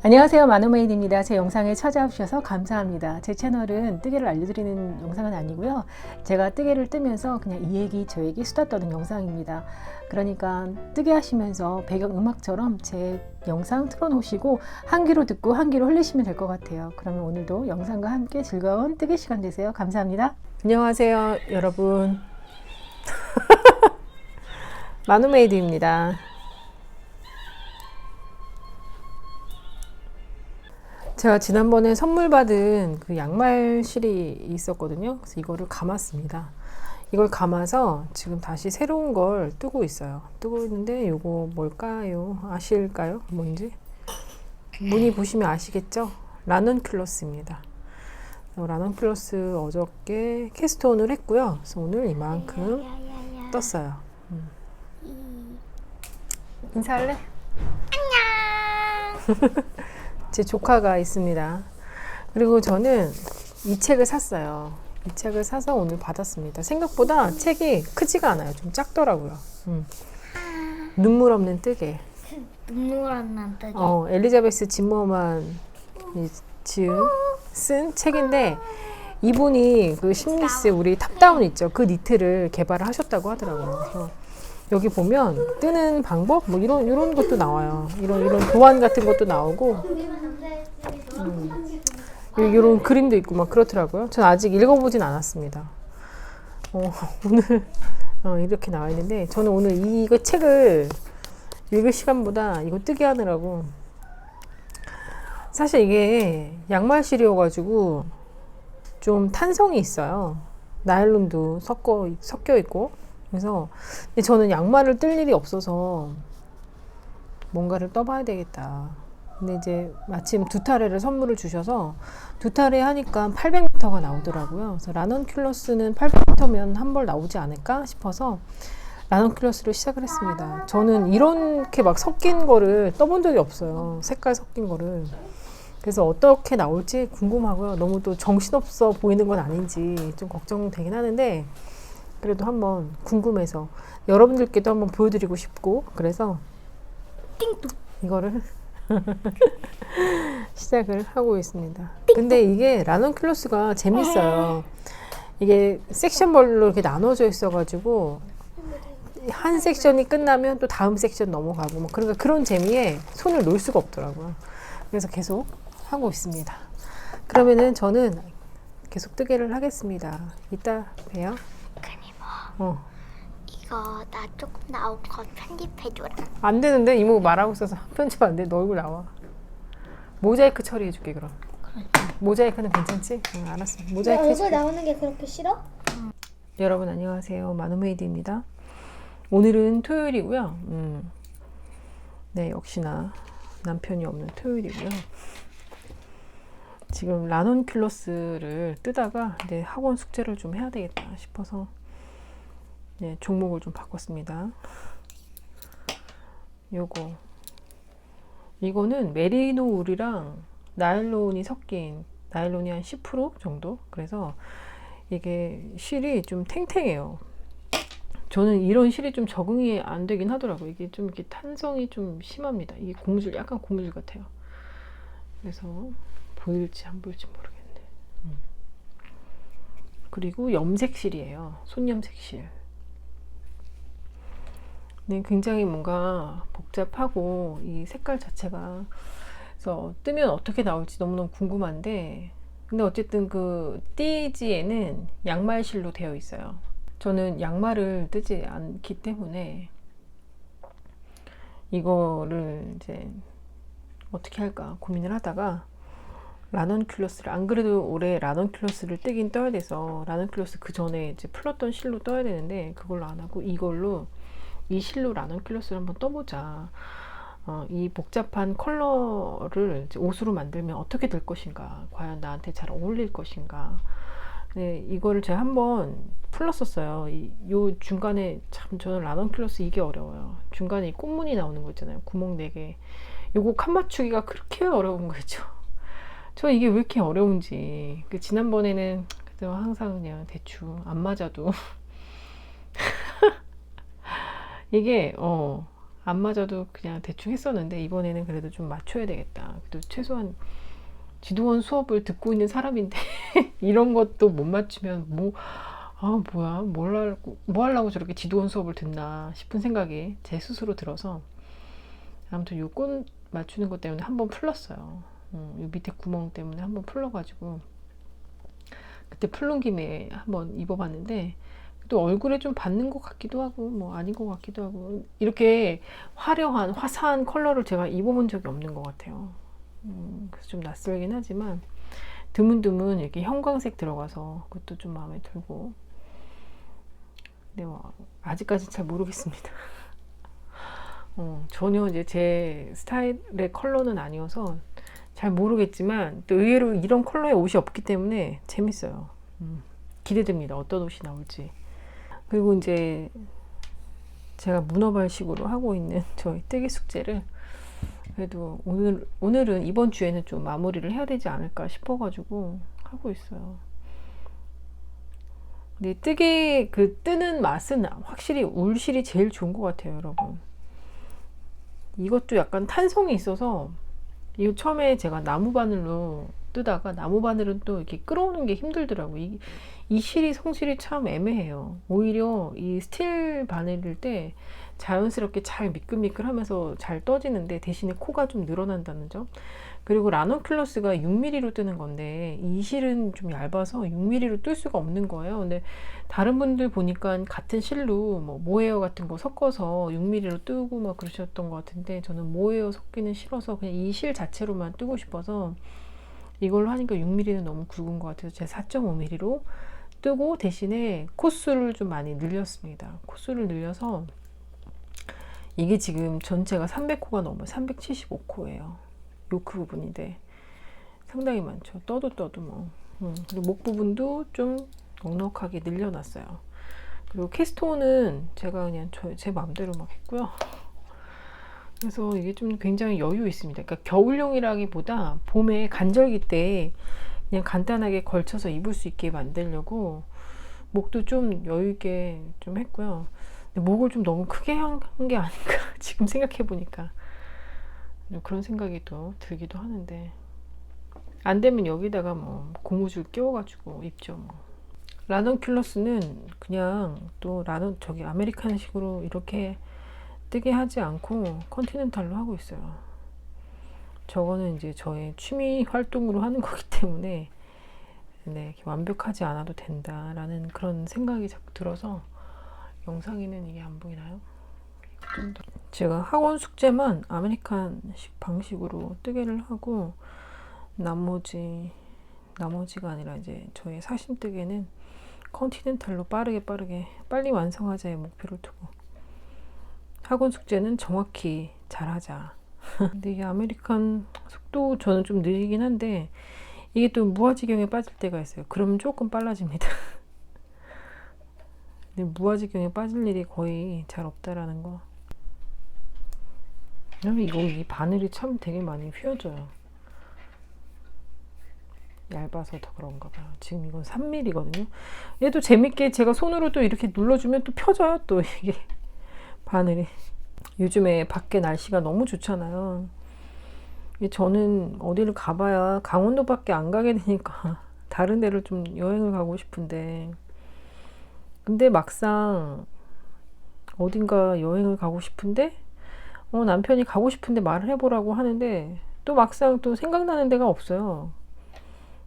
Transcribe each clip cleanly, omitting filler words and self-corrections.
안녕하세요, 마누메이드입니다. 제 영상에 찾아오셔서 감사합니다. 제 채널은 뜨개를 알려드리는 영상은 아니고요. 제가 뜨개를 뜨면서 그냥 이 얘기 저 얘기 수다 떠는 영상입니다. 그러니까 뜨개 하시면서 배경 음악처럼 제 영상 틀어놓으시고 한 귀로 듣고 한 귀로 흘리시면 될 것 같아요. 그러면 오늘도 영상과 함께 즐거운 뜨개 시간 되세요. 감사합니다. 안녕하세요, 여러분. 마누메이드입니다. 제가 지난번에 선물 받은 그 양말 실이 있었거든요. 그래서 이거를 감았습니다. 이걸 감아서 지금 다시 새로운 걸 뜨고 있어요. 뜨고 있는데 이거 뭘까요? 아실까요? 뭔지? 무늬 보시면 아시겠죠? 라넌큘러스입니다. 라넌큘러스 어저께 캐스트온을 했고요. 그래서 오늘 이만큼 떴어요. 인사할래? 안녕. 제 조카가 있습니다. 그리고 저는 이 책을 샀어요. 이 책을 사서 오늘 받았습니다. 생각보다 책이 크지가 않아요. 좀 작더라고요. 눈물 없는 뜨개. 눈물 없는 뜨개. 엘리자베스 짐머만 쓴 책인데 이분이 그 심리스 우리 탑다운 있죠. 그 니트를 개발을 하셨다고 하더라고요. 그래서 여기 보면 뜨는 방법 뭐 이런 것도 나와요. 이런 도안 같은 것도 나오고 이런 그림도 있고 막 그렇더라고요. 전 아직 읽어보진 않았습니다. 오늘 이렇게 나와 있는데 저는 오늘 이거 책을 읽을 시간보다 이거 뜨게 하느라고 사실 이게 양말실이어가지고 좀 탄성이 있어요. 나일론도 섞여 있고 그래서 근데 저는 양말을 뜰 일이 없어서 뭔가를 떠봐야 되겠다. 근데 이제 마침 두타레를 선물을 주셔서 두타레 하니까 800m가 나오더라고요. 그래서 라넌큘러스는 800m면 한 벌 나오지 않을까 싶어서 라넌큘러스로 시작을 했습니다. 저는 이렇게 막 섞인 거를 떠본 적이 없어요. 색깔 섞인 거를. 그래서 어떻게 나올지 궁금하고요. 너무 또 정신없어 보이는 건 아닌지 좀 걱정되긴 하는데 그래도 한번 궁금해서 여러분들께도 한번 보여드리고 싶고 그래서 이거를 시작을 하고 있습니다. 근데 이게 라넌큘러스가 재밌어요. 이게 섹션별로 이렇게 나눠져 있어가지고 한 섹션이 끝나면 또 다음 섹션 넘어가고 뭐 그러니까 그런 재미에 손을 놓을 수가 없더라고요. 그래서 계속 하고 있습니다. 그러면은 저는 계속 뜨개를 하겠습니다. 이따 봬요. 이거 나 조금 나온 거 편집해줘라. 안 되는데 이모 말하고 있어서 편집 안 돼. 너 얼굴 나와. 모자이크 처리해줄게 그럼. 모자이크는 괜찮지? 응, 알았어. 모자이크 얼굴 해줄게. 나오는 게 그렇게 싫어? 여러분 안녕하세요. 마누메이드입니다. 오늘은 토요일이고요. 네, 역시나 남편이 없는 토요일이고요. 지금 라넌큘러스를 뜨다가 이제 학원 숙제를 좀 해야 되겠다 싶어서 네, 종목을 좀 바꿨습니다. 이거는 메리노 울이랑 나일론이 섞인 나일론이 한 10% 정도. 그래서 이게 실이 좀 탱탱해요. 저는 이런 실이 좀 적응이 안 되긴 하더라고요. 이게 좀 이렇게 탄성이 좀 심합니다. 이게 고무줄, 약간 고무줄 같아요. 그래서 보일지 안 보일지 모르겠네. 그리고 염색 실이에요. 손염색 실. 네, 굉장히 뭔가 복잡하고 이 색깔 자체가 그래서 뜨면 어떻게 나올지 너무너무 궁금한데 근데 어쨌든 그 띠지에는 양말실로 되어 있어요. 저는 양말을 뜨지 않기 때문에 이거를 이제 어떻게 할까 고민을 하다가 라넌큘러스를 안 그래도 올해 라넌큘러스를 뜨긴 떠야 돼서 라넌큘러스 그 전에 이제 풀었던 실로 떠야 되는데 그걸로 안 하고 이걸로 이 실로 라넌큘러스를 한번 떠보자. 이 복잡한 컬러를 이제 옷으로 만들면 어떻게 될 것인가, 과연 나한테 잘 어울릴 것인가. 네, 이거를 제가 한번 풀렀었어요. 요 중간에 참 저는 라넌큘러스 이게 어려워요. 중간에 이 꽃무늬 나오는 거 있잖아요. 구멍 4개. 요거 칸 맞추기가 그렇게 어려운 거죠. 저 이게 왜 이렇게 어려운지. 지난번에는 그래도 항상 그냥 대충 안 맞아도 이게 안 맞아도 그냥 대충 했었는데 이번에는 그래도 좀 맞춰야 되겠다. 그래도 최소한 지도원 수업을 듣고 있는 사람인데 이런 것도 못 맞추면 뭐야 뭐 하려고 저렇게 지도원 수업을 듣나 싶은 생각이 제 스스로 들어서 아무튼 요 꽃 맞추는 것 때문에 한번 풀렀어요. 요 밑에 구멍 때문에 한번 풀러가지고 그때 풀른 김에 한번 입어봤는데 또 얼굴에 좀 받는 것 같기도 하고 뭐 아닌 것 같기도 하고 이렇게 화려한 화사한 컬러를 제가 입어본 적이 없는 것 같아요. 그래서 좀 낯설긴 하지만 드문드문 이렇게 형광색 들어가서 그것도 좀 마음에 들고 근데 뭐 아직까지 잘 모르겠습니다. 전혀 이제 제 스타일의 컬러는 아니어서 잘 모르겠지만 또 의외로 이런 컬러의 옷이 없기 때문에 재밌어요. 기대됩니다. 어떤 옷이 나올지. 그리고 이제 제가 문어발식으로 하고 있는 저희 뜨개 숙제를 그래도 오늘은 이번 주에는 좀 마무리를 해야 되지 않을까 싶어가지고 하고 있어요. 근데 뜨개 그 뜨는 맛은 확실히 울실이 제일 좋은 것 같아요, 여러분. 이것도 약간 탄성이 있어서 이거 처음에 제가 나무 바늘로 뜨다가 나무 바늘은 또 이렇게 끌어오는 게 힘들더라고요. 이 실이 성실이 참 애매해요. 오히려 이 스틸 바늘일 때 자연스럽게 잘 미끌미끌하면서 잘 떠지는데 대신에 코가 좀 늘어난다는 점. 그리고 라넌큘러스가 6mm로 뜨는 건데 이 실은 좀 얇아서 6mm로 뜰 수가 없는 거예요. 근데 다른 분들 보니까 같은 실로 뭐 모헤어 같은 거 섞어서 6mm로 뜨고 막 그러셨던 것 같은데 저는 모헤어 섞기는 싫어서 그냥 이 실 자체로만 뜨고 싶어서 이걸로 하니까 6mm는 너무 굵은 것 같아서 제가 4.5mm로 뜨고 대신에 코수를 좀 많이 늘렸습니다. 코수를 늘려서 이게 지금 전체가 300코가 넘어요. 375코예요. 요크 부분인데 상당히 많죠. 떠도 뭐. 그리고 목 부분도 좀 넉넉하게 늘려놨어요. 그리고 캐스톤은 제가 그냥 제 마음대로 막 했고요. 그래서 이게 좀 굉장히 여유 있습니다. 그러니까 겨울용이라기보다 봄에 간절기 때 그냥 간단하게 걸쳐서 입을 수 있게 만들려고 목도 좀 여유 있게 좀 했고요. 근데 목을 좀 너무 크게 한 게 아닌가 지금 생각해 보니까 그런 생각이 또 들기도 하는데 안 되면 여기다가 뭐 고무줄 끼워가지고 입죠. 뭐. 라넌큘러스는 그냥 또 저기 아메리칸식으로 이렇게 뜨게 하지 않고 컨티넨탈로 하고 있어요. 저거는 이제 저의 취미 활동으로 하는 거기 때문에 네, 완벽하지 않아도 된다라는 그런 생각이 자꾸 들어서 영상에는 이게 안 보이나요? 제가 학원 숙제만 아메리칸식 방식으로 뜨개를 하고 나머지가 아니라 이제 저의 사심 뜨개는 컨티넨탈로 빠르게 빨리 완성하자의 목표를 두고 학원 숙제는 정확히 잘하자. 근데 이게 아메리칸 속도 저는 좀 느리긴 한데 이게 또 무아지경에 빠질 때가 있어요. 그러면 조금 빨라집니다. 근데 무아지경에 빠질 일이 거의 잘 없다라는 거. 이 바늘이 참 되게 많이 휘어져요. 얇아서 더 그런가 봐요. 지금 이건 3mm거든요. 얘도 재밌게 제가 손으로 또 이렇게 눌러주면 또 펴져요. 또 이게 바늘이. 요즘에 밖에 날씨가 너무 좋잖아요. 저는 어디를 가봐야 강원도밖에 안 가게 되니까 다른 데를 좀 여행을 가고 싶은데 근데 막상 어딘가 여행을 가고 싶은데 남편이 가고 싶은데 말을 해보라고 하는데 또 막상 또 생각나는 데가 없어요.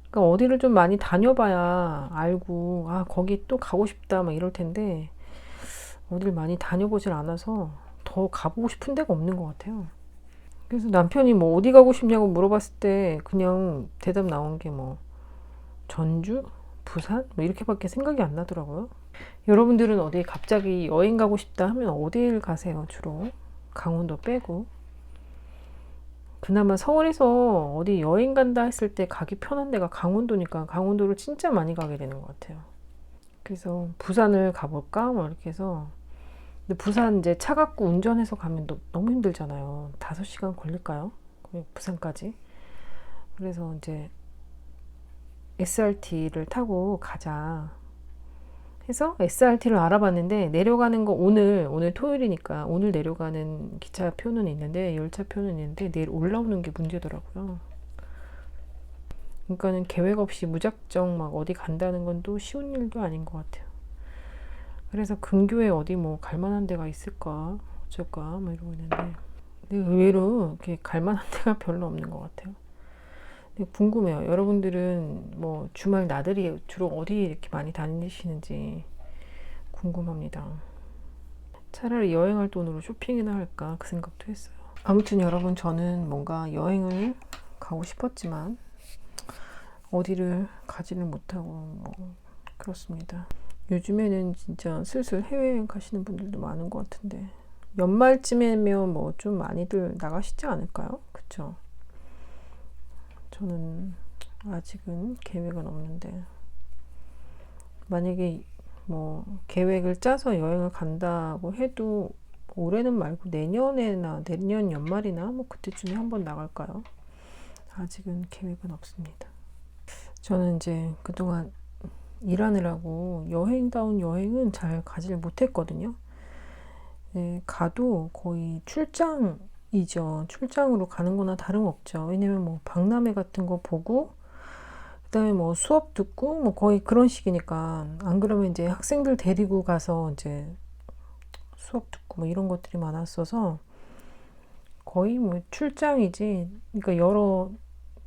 그러니까 어디를 좀 많이 다녀봐야 알고 거기 또 가고 싶다 막 이럴 텐데 어디를 많이 다녀보질 않아서 더 가보고 싶은 데가 없는 것 같아요. 그래서 남편이 뭐 어디 가고 싶냐고 물어봤을 때 그냥 대답 나온 게 뭐 전주? 부산? 뭐 이렇게밖에 생각이 안 나더라고요. 여러분들은 어디 갑자기 여행 가고 싶다 하면 어디를 가세요 주로? 강원도 빼고. 그나마 서울에서 어디 여행 간다 했을 때 가기 편한 데가 강원도니까 강원도를 진짜 많이 가게 되는 것 같아요. 그래서 부산을 가볼까? 뭐 이렇게 해서 근데 부산 이제 차 갖고 운전해서 가면 너무 힘들잖아요. 5시간 걸릴까요? 부산까지. 그래서 이제 SRT를 타고 가자 해서 SRT를 알아봤는데 내려가는 거 오늘 토요일이니까 오늘 내려가는 기차표는 있는데 열차표는 있는데 내일 올라오는 게 문제더라고요. 그러니까는 계획 없이 무작정 막 어디 간다는 건 또 쉬운 일도 아닌 것 같아요. 그래서 근교에 어디 뭐 갈만한 데가 있을까 어쩔까 뭐 이러고 있는데 근데 의외로 이렇게 갈만한 데가 별로 없는 것 같아요. 근데 궁금해요. 여러분들은 뭐 주말 나들이 주로 어디 이렇게 많이 다니시는지 궁금합니다. 차라리 여행할 돈으로 쇼핑이나 할까 그 생각도 했어요. 아무튼 여러분 저는 뭔가 여행을 가고 싶었지만 어디를 가지를 못하고 뭐 그렇습니다. 요즘에는 진짜 슬슬 해외여행 가시는 분들도 많은 것 같은데 연말쯤이면 뭐 좀 많이들 나가시지 않을까요? 그쵸? 저는 아직은 계획은 없는데 만약에 뭐 계획을 짜서 여행을 간다고 해도 올해는 말고 내년에나 내년 연말이나 뭐 그때쯤에 한번 나갈까요? 아직은 계획은 없습니다. 저는 이제 그동안 일하느라고 여행다운 여행은 잘 가지를 못했거든요. 네, 가도 거의 출장이죠. 출장으로 가는 거나 다름없죠. 왜냐면 뭐 박람회 같은 거 보고 그다음에 뭐 수업 듣고 뭐 거의 그런 식이니까 안 그러면 이제 학생들 데리고 가서 이제 수업 듣고 뭐 이런 것들이 많았어서 거의 뭐 출장이지. 그러니까 여러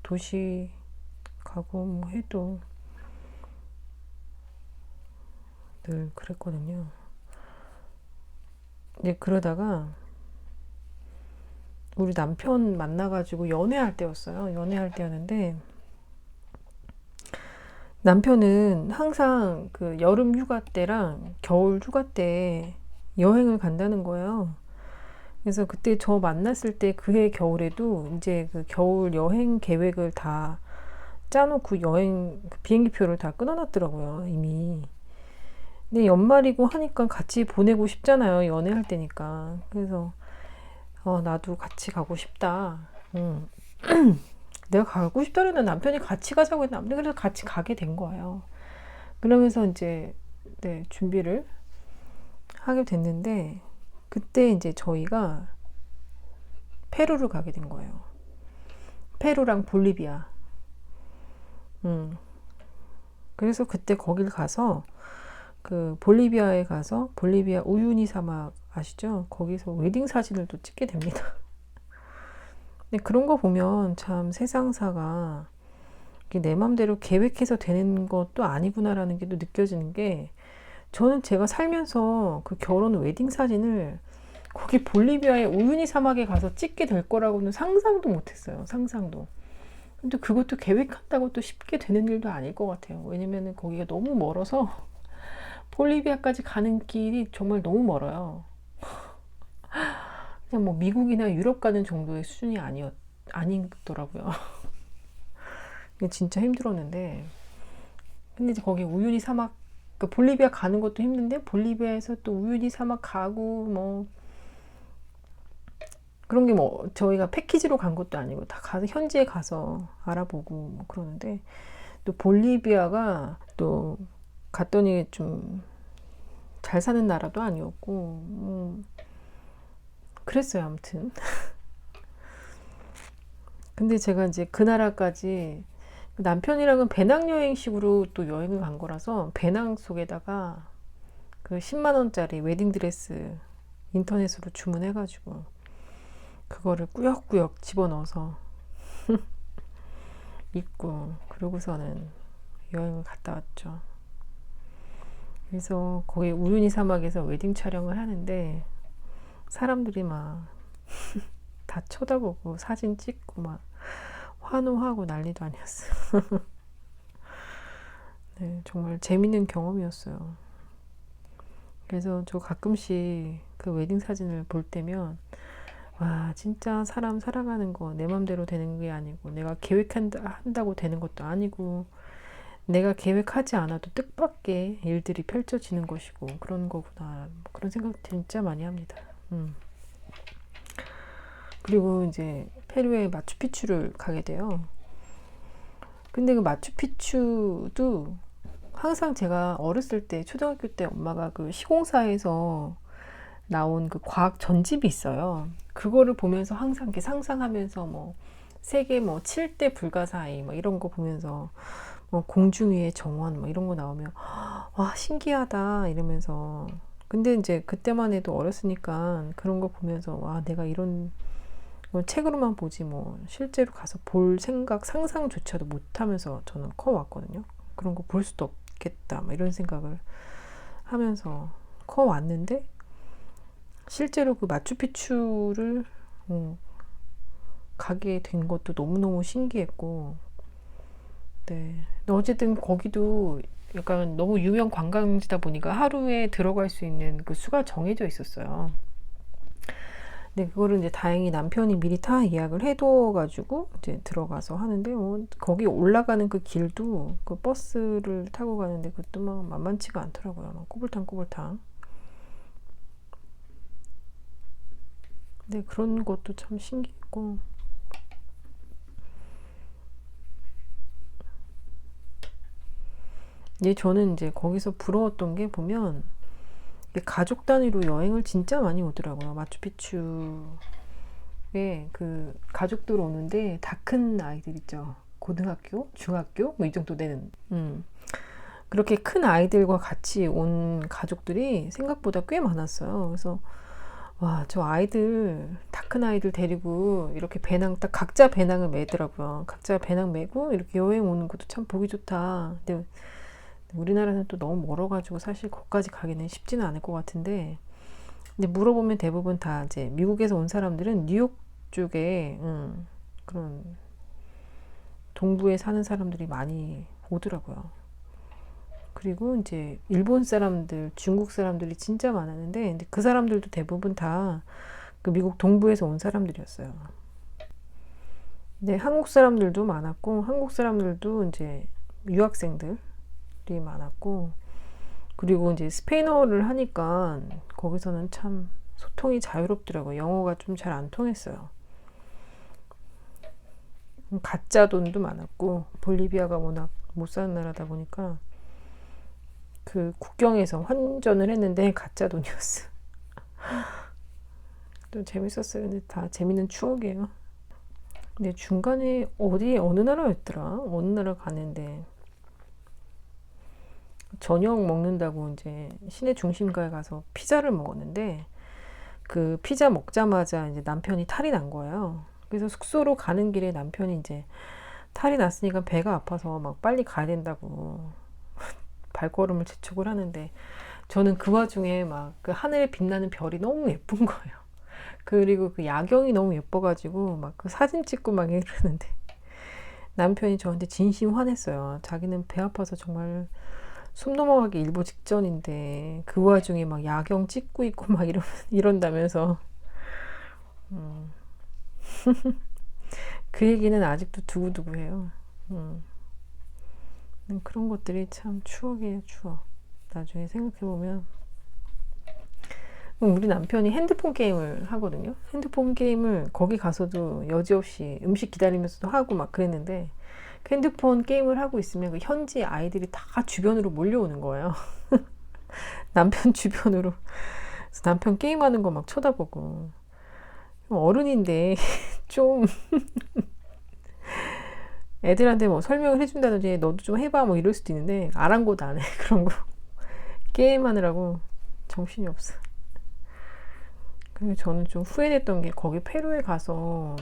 도시 가고 뭐 해도 늘 그랬거든요. 근데 그러다가 우리 남편 만나가지고 연애할 때였어요. 연애할 때였는데 남편은 항상 그 여름 휴가 때랑 겨울 휴가 때 여행을 간다는 거예요. 그래서 그때 저 만났을 때 그해 겨울에도 이제 그 겨울 여행 계획을 다 짜놓고 여행 그 비행기표를 다 끊어놨더라고요, 이미. 근데 연말이고 하니까 같이 보내고 싶잖아요, 연애할 때니까. 그래서 나도 같이 가고 싶다. 내가 가고 싶다는 남편이 같이 가자고 했는데 그래서 같이 가게 된 거예요. 그러면서 이제 네, 준비를 하게 됐는데 그때 이제 저희가 페루를 가게 된 거예요. 페루랑 볼리비아. 그래서 그때 거길 가서 그 볼리비아에 가서 볼리비아 우유니 사막 아시죠? 거기서 웨딩 사진을 또 찍게 됩니다. 근데 그런 거 보면 참 세상사가 내 맘대로 계획해서 되는 것도 아니구나라는 게 또 느껴지는 게 저는 제가 살면서 그 결혼 웨딩 사진을 거기 볼리비아의 우유니 사막에 가서 찍게 될 거라고는 상상도 못했어요. 상상도. 근데 그것도 계획한다고 또 쉽게 되는 일도 아닐 것 같아요. 왜냐면은 거기가 너무 멀어서 볼리비아까지 가는 길이 정말 너무 멀어요. 그냥 뭐 미국이나 유럽 가는 정도의 수준이 아니더라고요. 진짜 힘들었는데 근데 이제 거기 우유니 사막 그 볼리비아 가는 것도 힘든데 볼리비아에서 또 우유니 사막 가고 뭐 그런 게 뭐 저희가 패키지로 간 것도 아니고 다 가서 현지에 가서 알아보고 뭐 그러는데 또 볼리비아가 또 갔더니 좀 잘 사는 나라도 아니었고 그랬어요. 아무튼 근데 제가 이제 그 나라까지 남편이랑은 배낭여행식으로 또 여행을 간 거라서 배낭 속에다가 그 10만 원짜리 웨딩드레스 인터넷으로 주문해가지고 그거를 꾸역꾸역 집어넣어서 입고 그러고서는 여행을 갔다 왔죠. 그래서 거기 우유니 사막에서 웨딩 촬영을 하는데 사람들이 막 다 쳐다보고 사진 찍고 막 환호하고 난리도 아니었어요. 네, 정말 재밌는 경험이었어요. 그래서 저 가끔씩 그 웨딩 사진을 볼 때면 와 진짜 사람 살아가는 거 내 맘대로 되는 게 아니고 내가 계획한다고 되는 것도 아니고 내가 계획하지 않아도 뜻밖의 일들이 펼쳐지는 것이고 그런 거구나 그런 생각 진짜 많이 합니다. 그리고 이제 페루의 마추픽추를 가게 돼요. 근데 그 마추픽추도 항상 제가 어렸을 때 초등학교 때 엄마가 그 시공사에서 나온 그 과학 전집이 있어요. 그거를 보면서 항상 이렇게 상상하면서 뭐 세계 뭐 7대 불가사의 뭐 이런 거 보면서 뭐 공중 위의 정원 뭐 이런 거 나오면 와 신기하다 이러면서 근데 이제 그때만 해도 어렸으니까 그런 거 보면서 와 내가 이런 책으로만 보지 뭐 실제로 가서 볼 생각 상상조차도 못하면서 저는 커왔거든요. 그런 거 볼 수도 없겠다 뭐 이런 생각을 하면서 커왔는데 실제로 그 마추픽추를 가게 된 것도 너무너무 신기했고 네. 근데 어쨌든 거기도 약간 너무 유명 관광지다 보니까 하루에 들어갈 수 있는 그 수가 정해져 있었어요. 근데 그거를 이제 다행히 남편이 미리 다 예약을 해둬가지고 이제 들어가서 하는데 거기 올라가는 그 길도 그 버스를 타고 가는데 그것도 막 만만치가 않더라고요. 막 꼬불탕꼬불탕. 근데 그런 것도 참 신기했고 저는 이제 거기서 부러웠던 게 보면 가족 단위로 여행을 진짜 많이 오더라고요. 마추픽추에 그 가족들 오는데 다 큰 아이들 있죠. 고등학교, 중학교 뭐 이 정도 되는 그렇게 큰 아이들과 같이 온 가족들이 생각보다 꽤 많았어요. 그래서 와, 저 아이들 다 큰 아이들 데리고 이렇게 배낭 딱 각자 배낭을 매더라고요. 각자 배낭 메고 이렇게 여행 오는 것도 참 보기 좋다. 근데 우리나라는 또 너무 멀어가지고 사실 거기까지 가기는 쉽지는 않을 것 같은데 근데 물어보면 대부분 다 이제 미국에서 온 사람들은 뉴욕 쪽에 그런 동부에 사는 사람들이 많이 오더라고요. 그리고 이제 일본 사람들, 중국 사람들이 진짜 많았는데 근데 그 사람들도 대부분 다 그 미국 동부에서 온 사람들이었어요. 근데 한국 사람들도 많았고 한국 사람들도 이제 유학생들 많았고 그리고 이제 스페인어를 하니까 거기서는 참 소통이 자유롭더라고요. 영어가 좀 잘 안 통했어요. 가짜 돈도 많았고 볼리비아가 워낙 못 사는 나라다 보니까 그 국경에서 환전을 했는데 가짜 돈이었어. 또 재밌었어요. 근데 다 재밌는 추억이에요. 근데 중간에 어느 나라였더라? 어느 나라 가는데 저녁 먹는다고 이제 시내 중심가에 가서 피자를 먹었는데 그 피자 먹자마자 이제 남편이 탈이 난 거예요. 그래서 숙소로 가는 길에 남편이 이제 탈이 났으니까 배가 아파서 막 빨리 가야 된다고 발걸음을 재촉을 하는데 저는 그 와중에 막 그 하늘에 빛나는 별이 너무 예쁜 거예요. 그리고 그 야경이 너무 예뻐가지고 막 그 사진 찍고 막 이러는데 남편이 저한테 진심 화냈어요. 자기는 배 아파서 정말 숨 넘어가기 일보 직전인데 그 와중에 막 야경 찍고 있고 막 이런다면서 그 얘기는 아직도 두고두고해요. 그런 것들이 참 추억이에요. 추억. 나중에 생각해보면 우리 남편이 핸드폰 게임을 하거든요. 핸드폰 게임을 거기 가서도 여지없이 음식 기다리면서도 하고 막 그랬는데 핸드폰 게임을 하고 있으면 그 현지 아이들이 다 주변으로 몰려오는 거예요. 남편 주변으로. 그래서 남편 게임하는 거 막 쳐다보고 어른인데 좀 애들한테 뭐 설명을 해준다든지 너도 좀 해봐 뭐 이럴 수도 있는데 아랑곳 안 해. 그런 거 게임하느라고 정신이 없어. 그리고 저는 좀 후회됐던 게 거기 페루에 가서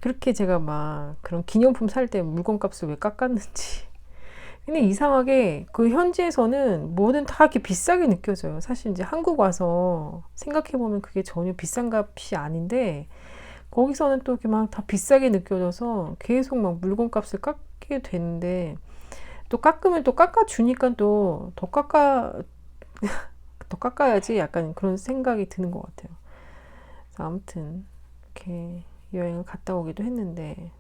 그렇게 제가 막 그런 기념품 살 때 물건값을 왜 깎았는지. 근데 이상하게 그 현지에서는 뭐든 다 이렇게 비싸게 느껴져요. 사실 이제 한국 와서 생각해보면 그게 전혀 비싼 값이 아닌데 거기서는 또 이렇게 막 다 비싸게 느껴져서 계속 막 물건값을 깎게 되는데 또 깎으면 또 깎아주니까 또 더 깎아야지 약간 그런 생각이 드는 것 같아요. 그래서 아무튼 이렇게 여행을 갔다 오기도 했는데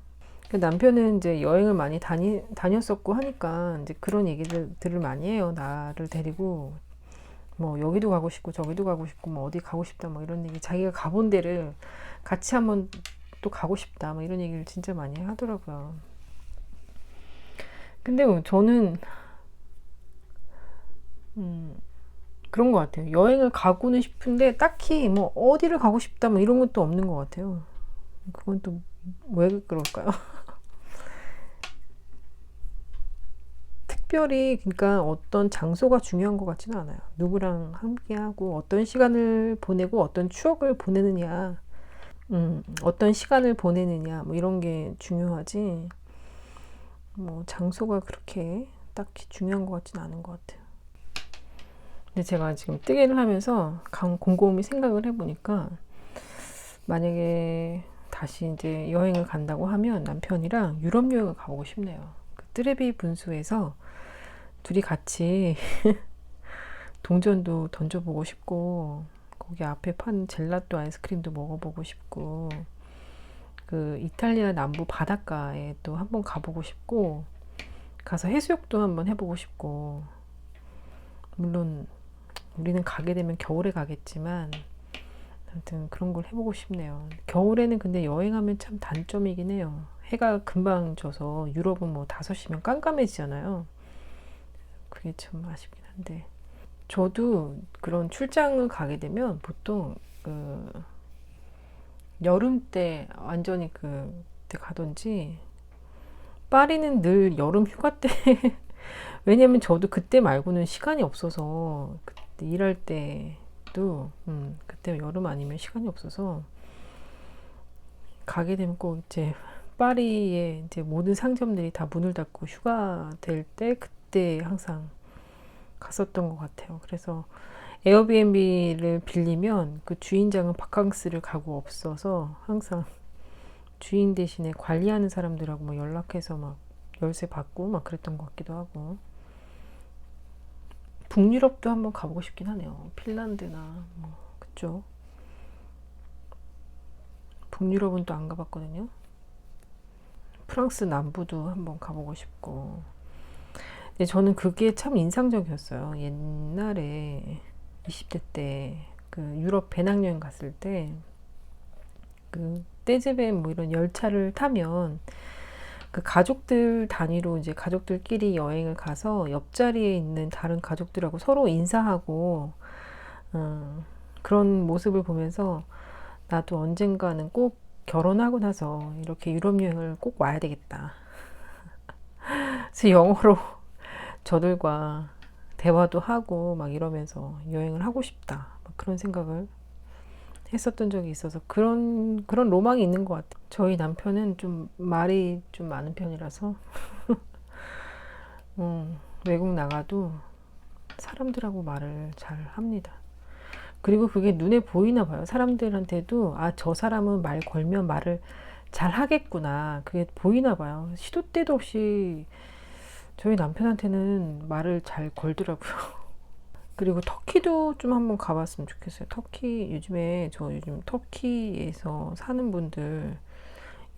남편은 이제 여행을 많이 다녔었고 하니까 이제 그런 얘기들을 많이 해요. 나를 데리고 뭐 여기도 가고 싶고 저기도 가고 싶고 뭐 어디 가고 싶다 뭐 이런 얘기 자기가 가본 데를 같이 한번 또 가고 싶다 뭐 이런 얘기를 진짜 많이 하더라고요. 근데 저는 그런 것 같아요. 여행을 가고는 싶은데 딱히 뭐 어디를 가고 싶다 뭐 이런 것도 없는 것 같아요. 그건 또 왜 그럴까요? 특별히 그러니까 어떤 장소가 중요한 것 같지는 않아요. 누구랑 함께하고 어떤 시간을 보내고 어떤 추억을 보내느냐, 어떤 시간을 보내느냐 뭐 이런 게 중요하지. 뭐 장소가 그렇게 딱히 중요한 것 같지는 않은 것 같아요. 근데 제가 지금 뜨개를 하면서 곰곰이 생각을 해보니까 만약에 다시 이제 여행을 간다고 하면 남편이랑 유럽 여행을 가보고 싶네요. 그 뜨레비 분수에서 둘이 같이 동전도 던져보고 싶고 거기 앞에 파는 젤라또 아이스크림도 먹어보고 싶고 그 이탈리아 남부 바닷가에 또 한번 가보고 싶고 가서 해수욕도 한번 해보고 싶고 물론 우리는 가게 되면 겨울에 가겠지만 아무튼 그런 걸 해보고 싶네요. 겨울에는 근데 여행하면 참 단점이긴 해요. 해가 금방 져서 유럽은 뭐 5시면 깜깜해지잖아요. 그게 참 아쉽긴 한데 저도 그런 출장을 가게 되면 보통 그 여름 때 완전히 그때 가든지 파리는 늘 여름 휴가 때 왜냐면 저도 그때 말고는 시간이 없어서 그때 일할 때도 그때 여름 아니면 시간이 없어서 가게 되면 꼭 이제 파리에 이제 모든 상점들이 다 문을 닫고 휴가 될 때 그때 항상 갔었던 것 같아요. 그래서 에어비앤비를 빌리면 그 주인장은 바캉스를 가고 없어서 항상 주인 대신에 관리하는 사람들하고 뭐 연락해서 막 열쇠 받고 막 그랬던 것 같기도 하고 북유럽도 한번 가보고 싶긴 하네요. 핀란드나 뭐 그쪽 북유럽은 또 안 가봤거든요. 프랑스 남부도 한번 가보고 싶고 근데 저는 그게 참 인상적이었어요. 옛날에 20대 때 그 유럽 배낭여행 갔을 때 그 떼제베 뭐 이런 열차를 타면 그 가족들 단위로 이제 가족들끼리 여행을 가서 옆자리에 있는 다른 가족들하고 서로 인사하고 그런 모습을 보면서 나도 언젠가는 꼭 결혼하고 나서 이렇게 유럽 여행을 꼭 와야 되겠다. 그래서 영어로 저들과 대화도 하고 막 이러면서 여행을 하고 싶다. 막 그런 생각을 했었던 적이 있어서 그런 로망이 있는 것 같아요. 저희 남편은 좀 말이 좀 많은 편이라서 외국 나가도 사람들하고 말을 잘 합니다. 그리고 그게 눈에 보이나 봐요. 사람들한테도 아, 저 사람은 말 걸면 말을 잘 하겠구나. 그게 보이나 봐요. 시도 때도 없이 저희 남편한테는 말을 잘 걸더라고요. 그리고 터키도 좀 한번 가봤으면 좋겠어요. 터키 요즘에 저 요즘 터키에서 사는 분들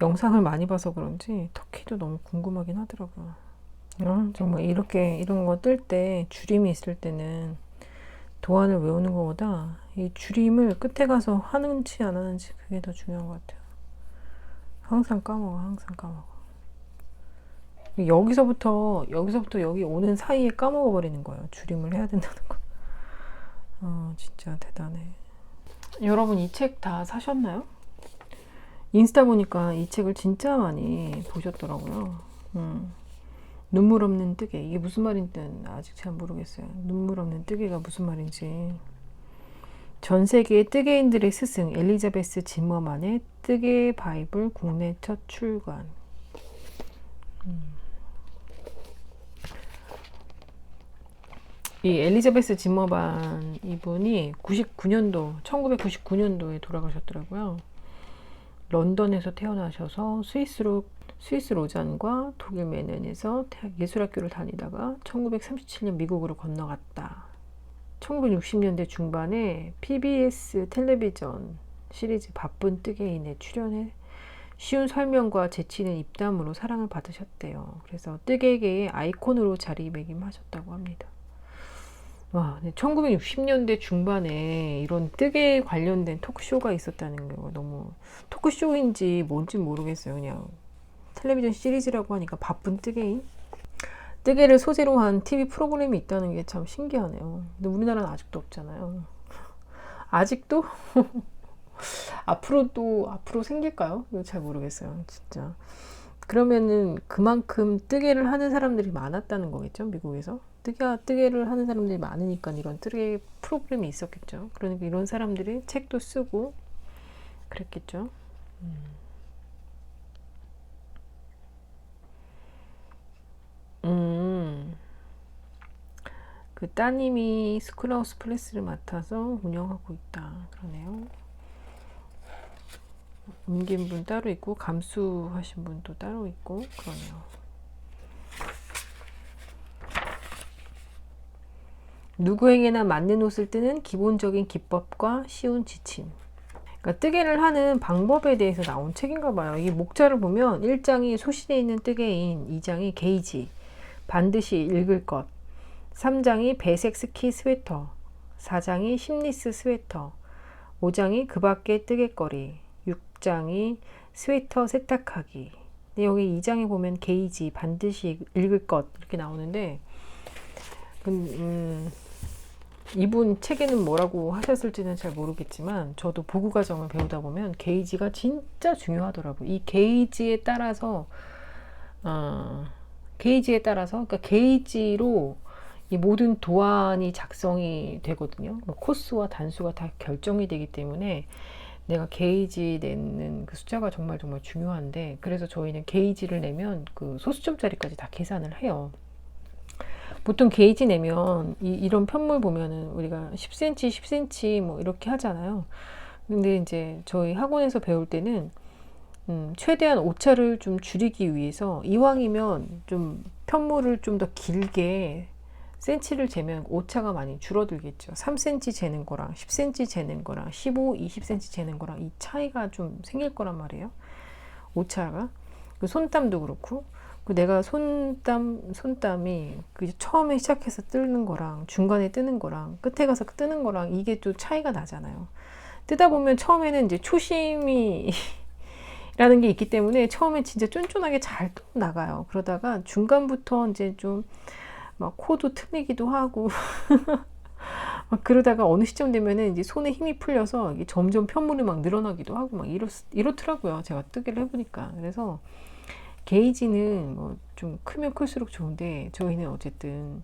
영상을 많이 봐서 그런지 터키도 너무 궁금하긴 하더라고요. 정말 이렇게 이런 거 뜰 때 줄임이 있을 때는 도안을 외우는 것보다 이 줄임을 끝에 가서 하는지 안 하는지 그게 더 중요한 것 같아요. 항상 까먹어, 항상 까먹어. 여기서부터 여기 오는 사이에 까먹어 버리는 거예요. 줄임을 해야 된다는 거. 진짜 대단해. 여러분 이 책 다 사셨나요? 인스타 보니까 이 책을 진짜 많이 보셨더라고요. 눈물 없는 뜨개. 이게 무슨 말인지는 아직 잘 모르겠어요. 눈물 없는 뜨개가 무슨 말인지. 전 세계의 뜨개인들의 스승 엘리자베스 지머만의 뜨개 바이블 국내 첫 출간. 이 엘리자베스 지머만 이분이 1999년도에 돌아가셨더라고요. 런던에서 태어나셔서 스위스 로잔과 독일 메넨에서 예술학교를 다니다가 1937년 미국으로 건너갔다. 1960년대 중반에 PBS 텔레비전 시리즈 바쁜 뜨개인에 출연해 쉬운 설명과 재치 있는 입담으로 사랑을 받으셨대요. 그래서 뜨개계의 아이콘으로 자리매김하셨다고 합니다. 와, 1960년대 중반에 이런 뜨개 관련된 토크쇼가 있었다는 게 너무 토크쇼인지 뭔지 모르겠어요. 그냥 텔레비전 시리즈라고 하니까 바쁜 뜨개인? 뜨개를 소재로 한 TV 프로그램이 있다는 게 참 신기하네요. 근데 우리나라는 아직도 없잖아요. 아직도? 앞으로 생길까요? 이거 잘 모르겠어요, 진짜. 그러면은 그만큼 뜨개를 하는 사람들이 많았다는 거겠죠, 미국에서? 뜨개를 하는 사람들이 많으니까 이런 뜨개 프로그램이 있었겠죠. 그러니까 이런 사람들이 책도 쓰고 그랬겠죠. 그 따님이 스쿨하우스 플레스를 맡아서 운영하고 있다. 그러네요. 옮긴 분 따로 있고 감수하신 분도 따로 있고 그러네요. 누구에게나 맞는 옷을 뜨는 기본적인 기법과 쉬운 지침. 그러니까 뜨개를 하는 방법에 대해서 나온 책인가 봐요. 이 목차를 보면 1장이 소신에 있는 뜨개인, 2장이 게이지, 반드시 읽을 것, 3장이 배색 스키 스웨터, 4장이 심리스 스웨터, 5장이 그 밖의 뜨개거리, 6장이 스웨터 세탁하기. 근데 여기 2장에 보면 게이지, 반드시 읽을 것 이렇게 나오는데 이분 책에는 뭐라고 하셨을지는 잘 모르겠지만 저도 보고 과정을 배우다 보면 게이지가 진짜 중요하더라고요. 이 게이지에 따라서 그러니까 게이지로 이 모든 도안이 작성이 되거든요. 코스와 단수가 다 결정이 되기 때문에 내가 게이지 내는 그 숫자가 정말 중요한데, 그래서 저희는 게이지를 내면 그 소수점짜리까지 다 계산을 해요. 보통 게이지 내면 이런 편물 보면은 우리가 10cm, 10cm 뭐 이렇게 하잖아요. 근데 이제 저희 학원에서 배울 때는 최대한 오차를 좀 줄이기 위해서 이왕이면 좀 편물을 좀 더 길게 센치를 재면 오차가 많이 줄어들겠죠. 3cm 재는 거랑 10cm 재는 거랑 15, 20cm 재는 거랑 이 차이가 좀 생길 거란 말이에요. 오차가. 그 손땀도 그렇고, 그 내가 손땀이 그 처음에 시작해서 뜨는 거랑 중간에 뜨는 거랑 끝에 가서 뜨는 거랑 이게 또 차이가 나잖아요. 뜨다 보면 처음에는 이제 초심이 라는 게 있기 때문에 처음에 진짜 쫀쫀하게 잘 나가요. 그러다가 중간부터 이제 좀 막 코도 틀리기도 하고 막 그러다가 어느 시점 되면은 이제 손에 힘이 풀려서 이게 점점 편물이 막 늘어나기도 하고 막 이렇더라고요. 제가 뜨개를 해보니까. 그래서 게이지는 뭐 좀 크면 클수록 좋은데 저희는 어쨌든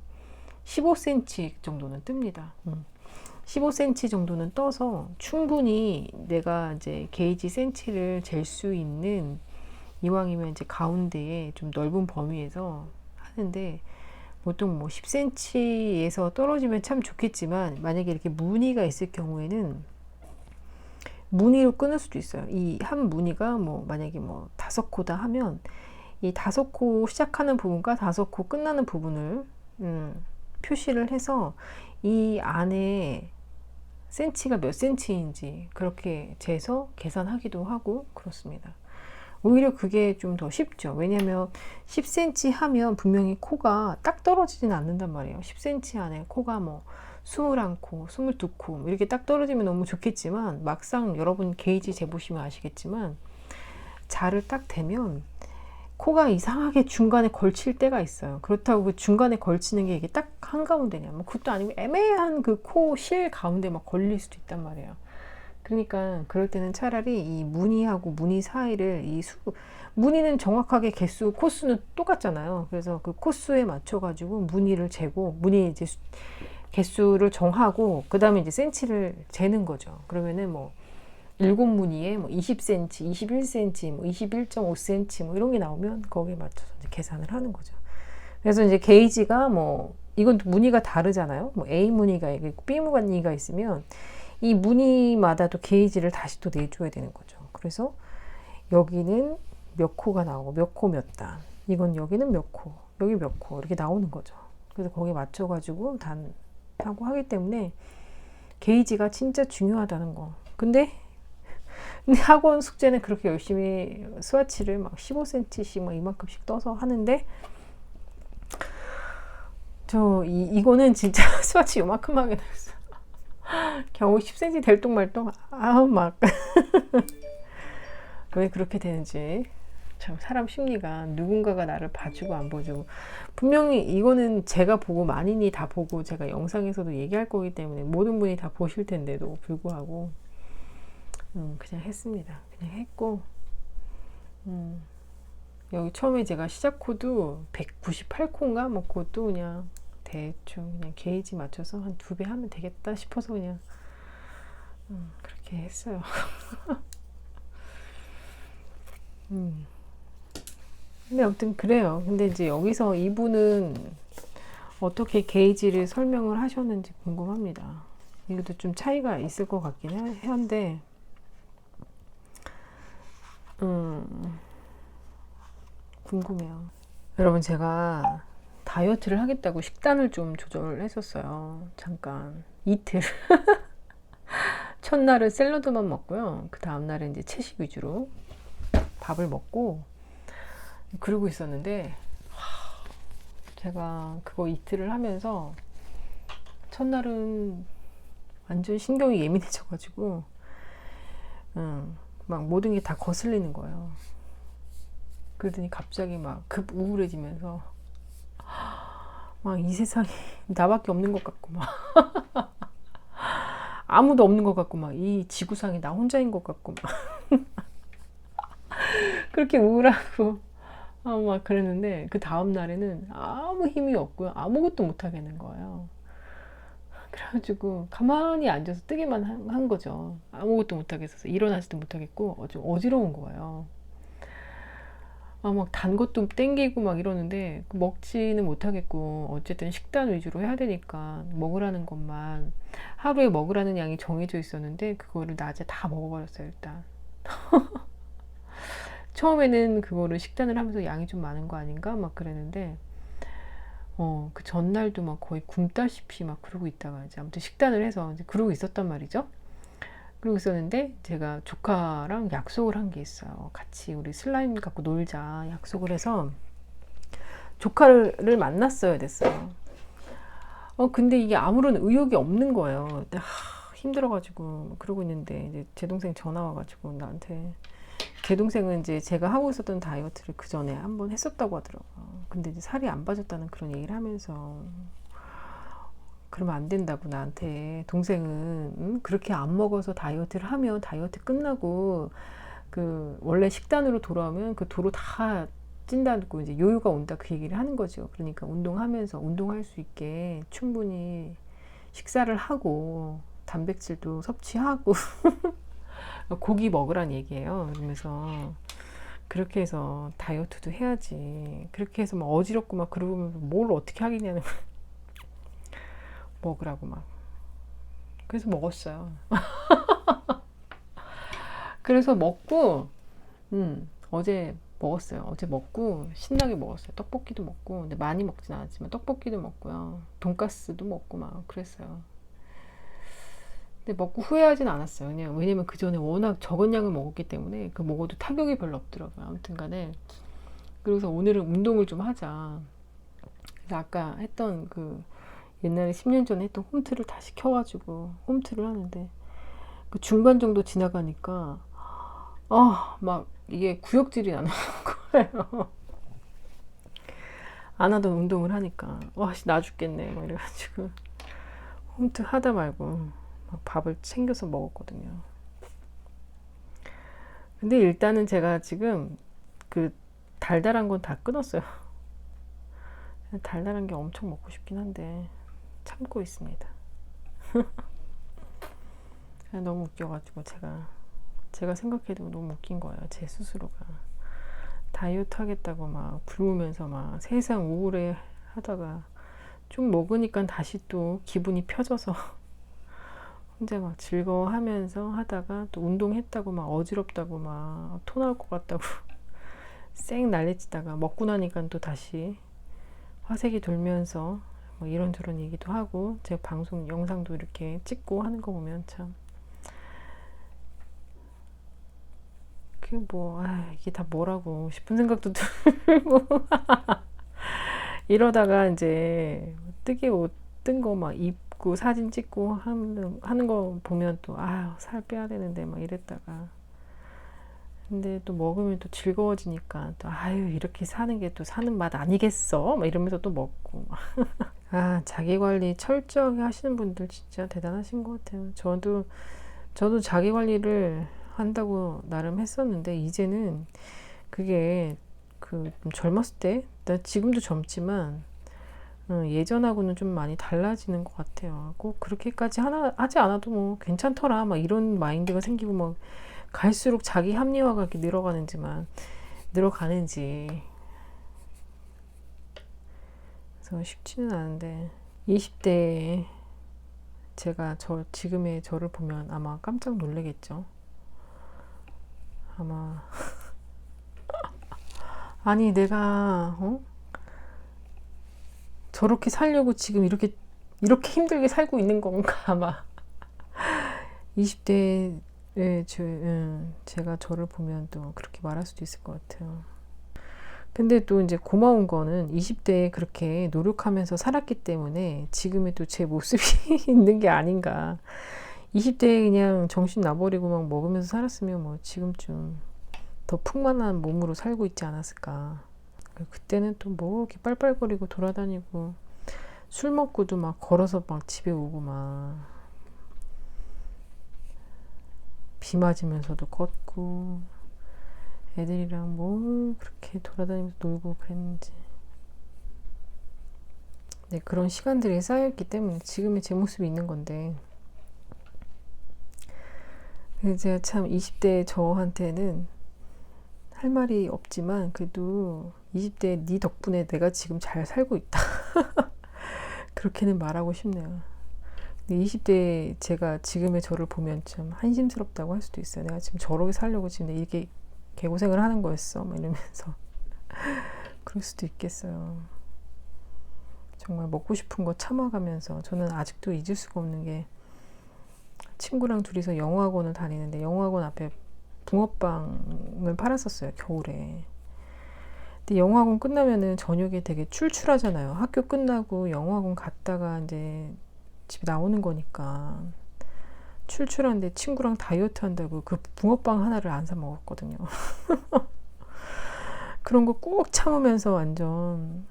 15cm 정도는 뜹니다. 15cm 정도는 떠서 충분히 내가 이제 게이지 센치를 잴 수 있는, 이왕이면 이제 가운데에 좀 넓은 범위에서 하는데, 보통 뭐 10cm에서 떨어지면 참 좋겠지만 만약에 이렇게 무늬가 있을 경우에는 무늬로 끊을 수도 있어요. 이 한 무늬가 뭐 만약에 뭐 5코다 하면 이 5코 시작하는 부분과 5코 끝나는 부분을 표시를 해서 이 안에 센치가 몇 센치인지 그렇게 재서 계산하기도 하고 그렇습니다. 오히려 그게 좀 더 쉽죠. 왜냐면 10cm 하면 분명히 코가 딱 떨어지진 않는단 말이에요. 10cm 안에 코가 뭐 21코, 22코 이렇게 딱 떨어지면 너무 좋겠지만 막상 여러분 게이지 재보시면 아시겠지만 자를 딱 대면 코가 이상하게 중간에 걸칠 때가 있어요. 그렇다고 그 중간에 걸치는 게 이게 딱 한가운데냐, 뭐 그것도 아니고 애매한 그 코 실 가운데 막 걸릴 수도 있단 말이에요. 그러니까 그럴 때는 차라리 이 무늬하고 무늬 사이를 무늬는 정확하게 개수, 코수는 똑같잖아요. 그래서 그 코수에 맞춰 가지고 무늬를 재고, 무늬 이제 개수를 정하고 그 다음에 이제 센치를 재는 거죠. 그러면은 뭐 7무늬에 뭐 20cm, 21cm, 뭐 21.5cm 뭐 이런 게 나오면 거기에 맞춰서 이제 계산을 하는 거죠. 그래서 이제 게이지가 뭐 이건 무늬가 다르잖아요. 뭐 A 무늬가 있고 B 무늬가 있으면 이 무늬마다도 게이지를 다시 또 내줘야 되는 거죠. 그래서 여기는 몇 코가 나오고 몇 코 몇 단, 이건 여기는 몇 코, 여기 몇 코 이렇게 나오는 거죠. 그래서 거기에 맞춰가지고 하고 하기 때문에 게이지가 진짜 중요하다는 거. 근데 학원 숙제는 그렇게 열심히 스와치를 막 15cm씩 막 이만큼씩 떠서 하는데 이거는 진짜 스와치 요만큼 하게 됐어. 겨우 10cm 될똥 말똥. 아우 막 왜 그렇게 되는지 참 사람 심리가 누군가가 나를 봐주고 안 봐주고 분명히 이거는 제가 보고 만인이 다 보고 제가 영상에서도 얘기할 거기 때문에 모든 분이 다 보실 텐데도 불구하고 그냥 했습니다. 그냥 했고 여기 처음에 제가 시작 코드 198코인가 뭐 그것도 그냥 대충 그냥 게이지 맞춰서 한 2배 하면 되겠다 싶어서 그냥 그렇게 했어요. 근데 아무튼 그래요. 근데 이제 여기서 이분은 어떻게 게이지를 설명을 하셨는지 궁금합니다. 이것도 좀 차이가 있을 것 같긴 한데 궁금해요. 여러분 제가 다이어트를 하겠다고 식단을 좀 조절을 했었어요. 잠깐 이틀. 첫날은 샐러드만 먹고요. 그 다음날은 이제 채식 위주로 밥을 먹고 그러고 있었는데 제가 그거 이틀을 하면서 첫날은 완전 신경이 예민해져가지고 막 모든 게 다 거슬리는 거예요. 그러더니 갑자기 막 급 우울해지면서 막 이 세상에 나밖에 없는 것 같고 막 아무도 없는 것 같고 막 이 지구상에 나 혼자인 것 같고 막 그렇게 우울하고 막 그랬는데 그 다음 날에는 아무 힘이 없고요. 아무것도 못 하겠는 거예요. 그래가지고 가만히 앉아서 뜨기만 한 거죠. 아무것도 못 하겠어서 일어나지도 못하겠고 좀 어지러운 거예요. 막 단 것도 땡기고 막 이러는데 먹지는 못하겠고 어쨌든 식단 위주로 해야 되니까 먹으라는 것만 하루에 먹으라는 양이 정해져 있었는데 그거를 낮에 다 먹어버렸어요. 일단 처음에는 그거를 식단을 하면서 양이 좀 많은 거 아닌가 막 그랬는데 그 전날도 막 거의 굶다시피 막 그러고 있다가 이제 아무튼 식단을 해서 이제 그러고 있었단 말이죠. 그러고 있었는데 제가 조카랑 약속을 한 게 있어요. 같이 우리 슬라임 갖고 놀자 약속을 해서 조카를 만났어야 됐어요. 근데 이게 아무런 의욕이 없는 거예요. 힘들어가지고 그러고 있는데 이제 제 동생 전화 와가지고 나한테 제 동생은 이제 제가 하고 있었던 다이어트를 그 전에 한번 했었다고 하더라고요. 근데 이제 살이 안 빠졌다는 그런 얘기를 하면서 그러면 안 된다고 나한테 동생은 그렇게 안 먹어서 다이어트를 하면 다이어트 끝나고 그 원래 식단으로 돌아오면 그 도로 다 찐다고 이제 요요가 온다 그 얘기를 하는 거죠. 그러니까 운동하면서 운동할 수 있게 충분히 식사를 하고 단백질도 섭취하고 고기 먹으란 얘기예요. 그러면서 그렇게 해서 다이어트도 해야지. 그렇게 해서 막 어지럽고 막 그러면 뭘 어떻게 하겠냐는 먹으라고 막. 그래서 먹었어요. 그래서 먹고 어제 먹었어요. 어제 먹고 신나게 먹었어요. 떡볶이도 먹고 근데 많이 먹진 않았지만 떡볶이도 먹고요. 돈가스도 먹고 막 그랬어요. 근데 먹고 후회하진 않았어요. 왜냐면 그 전에 워낙 적은 양을 먹었기 때문에 그 먹어도 타격이 별로 없더라고요. 아무튼 간에 그래서 오늘은 운동을 좀 하자. 그래서 아까 했던 그 옛날에 10년 전에 했던 홈트를 다시 켜가지고 홈트를 하는데 그 중반 정도 지나가니까 막 이게 구역질이 나는 거예요. 안 하던 운동을 하니까 나 죽겠네 막 이래가지고 홈트 하다 말고 막 밥을 챙겨서 먹었거든요. 근데 일단은 제가 지금 그 달달한 건 다 끊었어요. 달달한 게 엄청 먹고 싶긴 한데 참고 있습니다. 너무 웃겨가지고 제가 생각해도 너무 웃긴 거예요. 제 스스로가 다이어트 하겠다고 막 굶으면서 막 세상 우울해 하다가 좀 먹으니까 다시 또 기분이 펴져서 혼자 막 즐거워하면서 하다가 또 운동했다고 막 어지럽다고 막 토 나올 것 같다고 쌩 난리치다가 먹고 나니까 또 다시 화색이 돌면서 뭐 이런저런 얘기도 하고 제가 방송 영상도 이렇게 찍고 하는 거 보면 참 그게 뭐 이게 다 뭐라고 싶은 생각도 들고 이러다가 이제 뜨개 옷 뜬 거 막 입고 사진 찍고 하는 거 보면 또 살 빼야 되는데 막 이랬다가 근데 또 먹으면 또 즐거워지니까 또 아유 이렇게 사는 게 또 사는 맛 아니겠어? 막 이러면서 또 먹고. 아, 자기 관리 철저하게 하시는 분들 진짜 대단하신 것 같아요. 저도 자기 관리를 한다고 나름 했었는데 이제는 그게 좀 젊었을 때, 나 지금도 젊지만 예전하고는 좀 많이 달라지는 것 같아요. 꼭 그렇게까지 하지 않아도 뭐 괜찮더라 막 이런 마인드가 생기고 막 갈수록 자기 합리화가 이렇게 늘어가는지 그래서 쉽지는 않은데 20대에 제가 지금의 저를 보면 아마 깜짝 놀라겠죠. 아마 아니 내가 저렇게 살려고 지금 이렇게 힘들게 살고 있는 건가 아마 20대에 제가 저를 보면 또 그렇게 말할 수도 있을 것 같아요. 근데 또 이제 고마운 거는 20대에 그렇게 노력하면서 살았기 때문에 지금의 또 제 모습이 있는 게 아닌가. 20대에 그냥 정신 나버리고 막 먹으면서 살았으면 뭐 지금쯤 더 풍만한 몸으로 살고 있지 않았을까. 그때는 또 뭐 이렇게 빨빨거리고 돌아다니고 술 먹고도 막 걸어서 막 집에 오고 막 비 맞으면서도 걷고 애들이랑 뭘 그렇게 돌아다니면서 놀고 그랬는지. 네, 그런 시간들이 쌓였기 때문에 지금의 제 모습이 있는 건데 제가 참 20대 저한테는 할 말이 없지만 그래도 20대 네 덕분에 내가 지금 잘 살고 있다. 그렇게는 말하고 싶네요. 근데 20대 제가 지금의 저를 보면 좀 한심스럽다고 할 수도 있어요. 내가 지금 저렇게 살려고 지금 이렇게 개고생을 하는 거였어. 막 이러면서 그럴 수도 있겠어요. 정말 먹고 싶은 거 참아가면서 저는 아직도 잊을 수가 없는 게 친구랑 둘이서 영어학원을 다니는데 영어학원 앞에 붕어빵을 팔았었어요. 겨울에. 근데 영어학원 끝나면은 저녁에 되게 출출하잖아요. 학교 끝나고 영어학원 갔다가 이제 집에 나오는 거니까 출출한데 친구랑 다이어트 한다고 그 붕어빵 하나를 안 사 먹었거든요. 그런 거 꾹 참으면서 완전.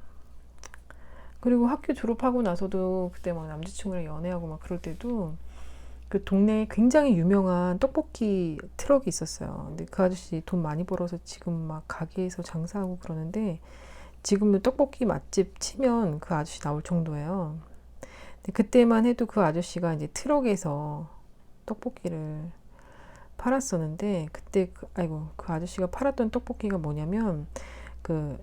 그리고 학교 졸업하고 나서도 그때 막 남자친구랑 연애하고 막 그럴 때도 그 동네에 굉장히 유명한 떡볶이 트럭이 있었어요. 근데 그 아저씨 돈 많이 벌어서 지금 막 가게에서 장사하고 그러는데 지금도 떡볶이 맛집 치면 그 아저씨 나올 정도예요. 근데 그때만 해도 그 아저씨가 이제 트럭에서 떡볶이를 팔았었는데 그때 그 아저씨가 팔았던 떡볶이가 뭐냐면 그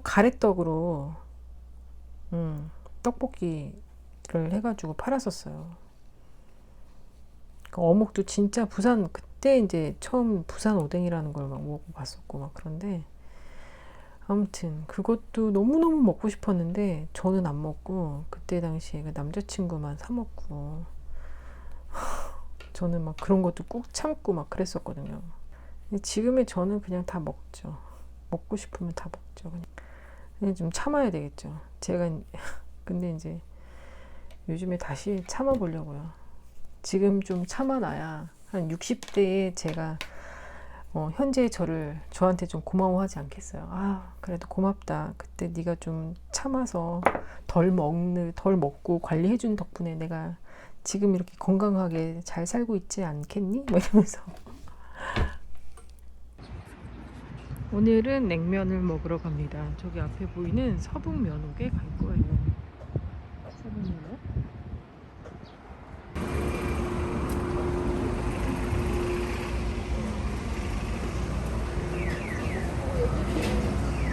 가래떡으로 떡볶이를 해가지고 팔았었어요. 그 어묵도 진짜 그때 이제 처음 부산 오뎅이라는 걸 막 먹어봤었고 막 그런데 아무튼 그것도 너무너무 먹고 싶었는데 저는 안 먹고 그때 당시에 그 남자친구만 사 먹고 저는 막 그런 것도 꾹 참고 막 그랬었거든요. 근데 지금의 저는 그냥 다 먹죠. 먹고 싶으면 다 먹죠. 그냥 좀 참아야 되겠죠. 제가 근데 이제 요즘에 다시 참아보려고요. 지금 좀 참아놔야 한 60대에 제가 현재의 저한테 좀 고마워하지 않겠어요. 아, 그래도 고맙다. 그때 네가 좀 참아서 덜 먹고 관리해준 덕분에 내가 지금 이렇게 건강하게 잘 살고 있지 않겠니? 뭐 이러면서. 오늘은 냉면을 먹으러 갑니다. 저기 앞에 보이는 서북면옥에 갈 거예요. 서북면옥.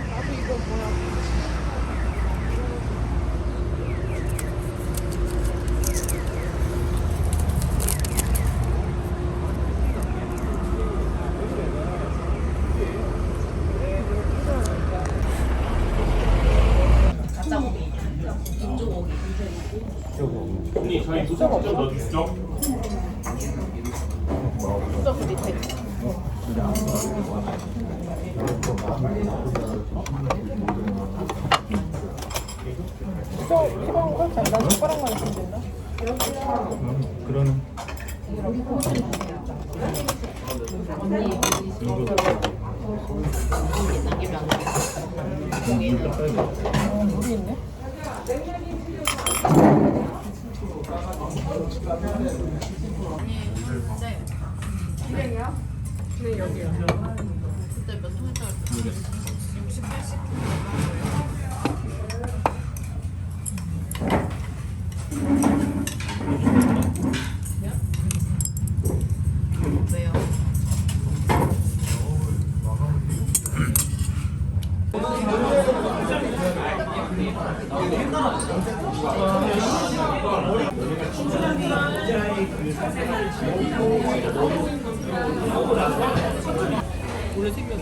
나도 이거 뭐야? 언니 저희 소스 좀 넣어주시죠. 수저 그 밑에. 수저 필요한 거? 잠깐 숟가락만 있으면 된다. 그러는. 물이 있네. 네, 여기요. 원래 생겼어?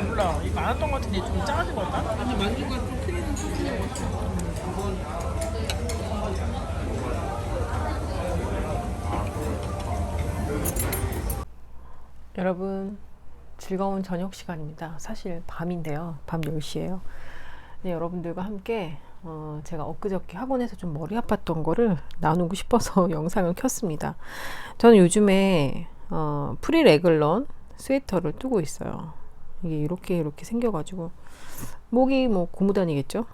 몰라. 이거 많았던 것 같은데 좀 작아진 것 같다? 아니 만두가 좀 크기는 크기는 것 같아. 여러분, 즐거운 저녁 시간입니다. 사실 밤인데요. 밤 10시예요. 네, 여러분들과 함께 제가 엊그저께 학원에서 좀 머리 아팠던 거를 나누고 싶어서 영상을 켰습니다. 저는 요즘에 프리 레글런 스웨터를 뜨고 있어요. 이게 이렇게 생겨가지고 목이 뭐 고무단이겠죠?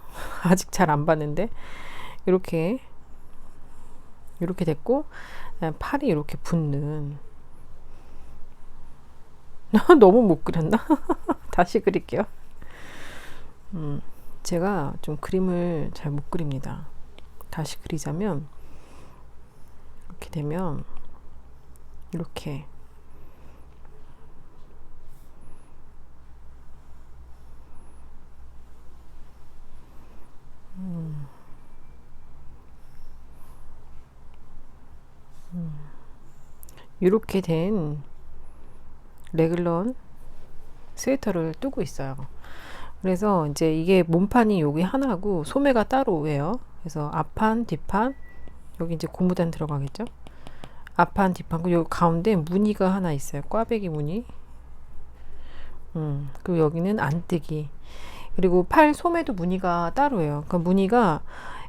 아직 잘 안 봤는데 이렇게 됐고 팔이 이렇게 붙는 너무 못 그렸나? 다시 그릴게요. 제가 좀 그림을 잘 못 그립니다. 다시 그리자면 이렇게 되면 이렇게 이렇게 된 레글런 스웨터를 뜨고 있어요. 그래서 이제 이게 몸판이 여기 하나고 소매가 따로 오예요. 그래서 앞판, 뒷판, 여기 이제 고무단 들어가겠죠. 앞판, 뒷판, 그리고 여기 가운데 무늬가 하나 있어요. 꽈배기 무늬. 그리고 여기는 안뜨기. 그리고 팔 소매도 무늬가 따로예요. 그 무늬가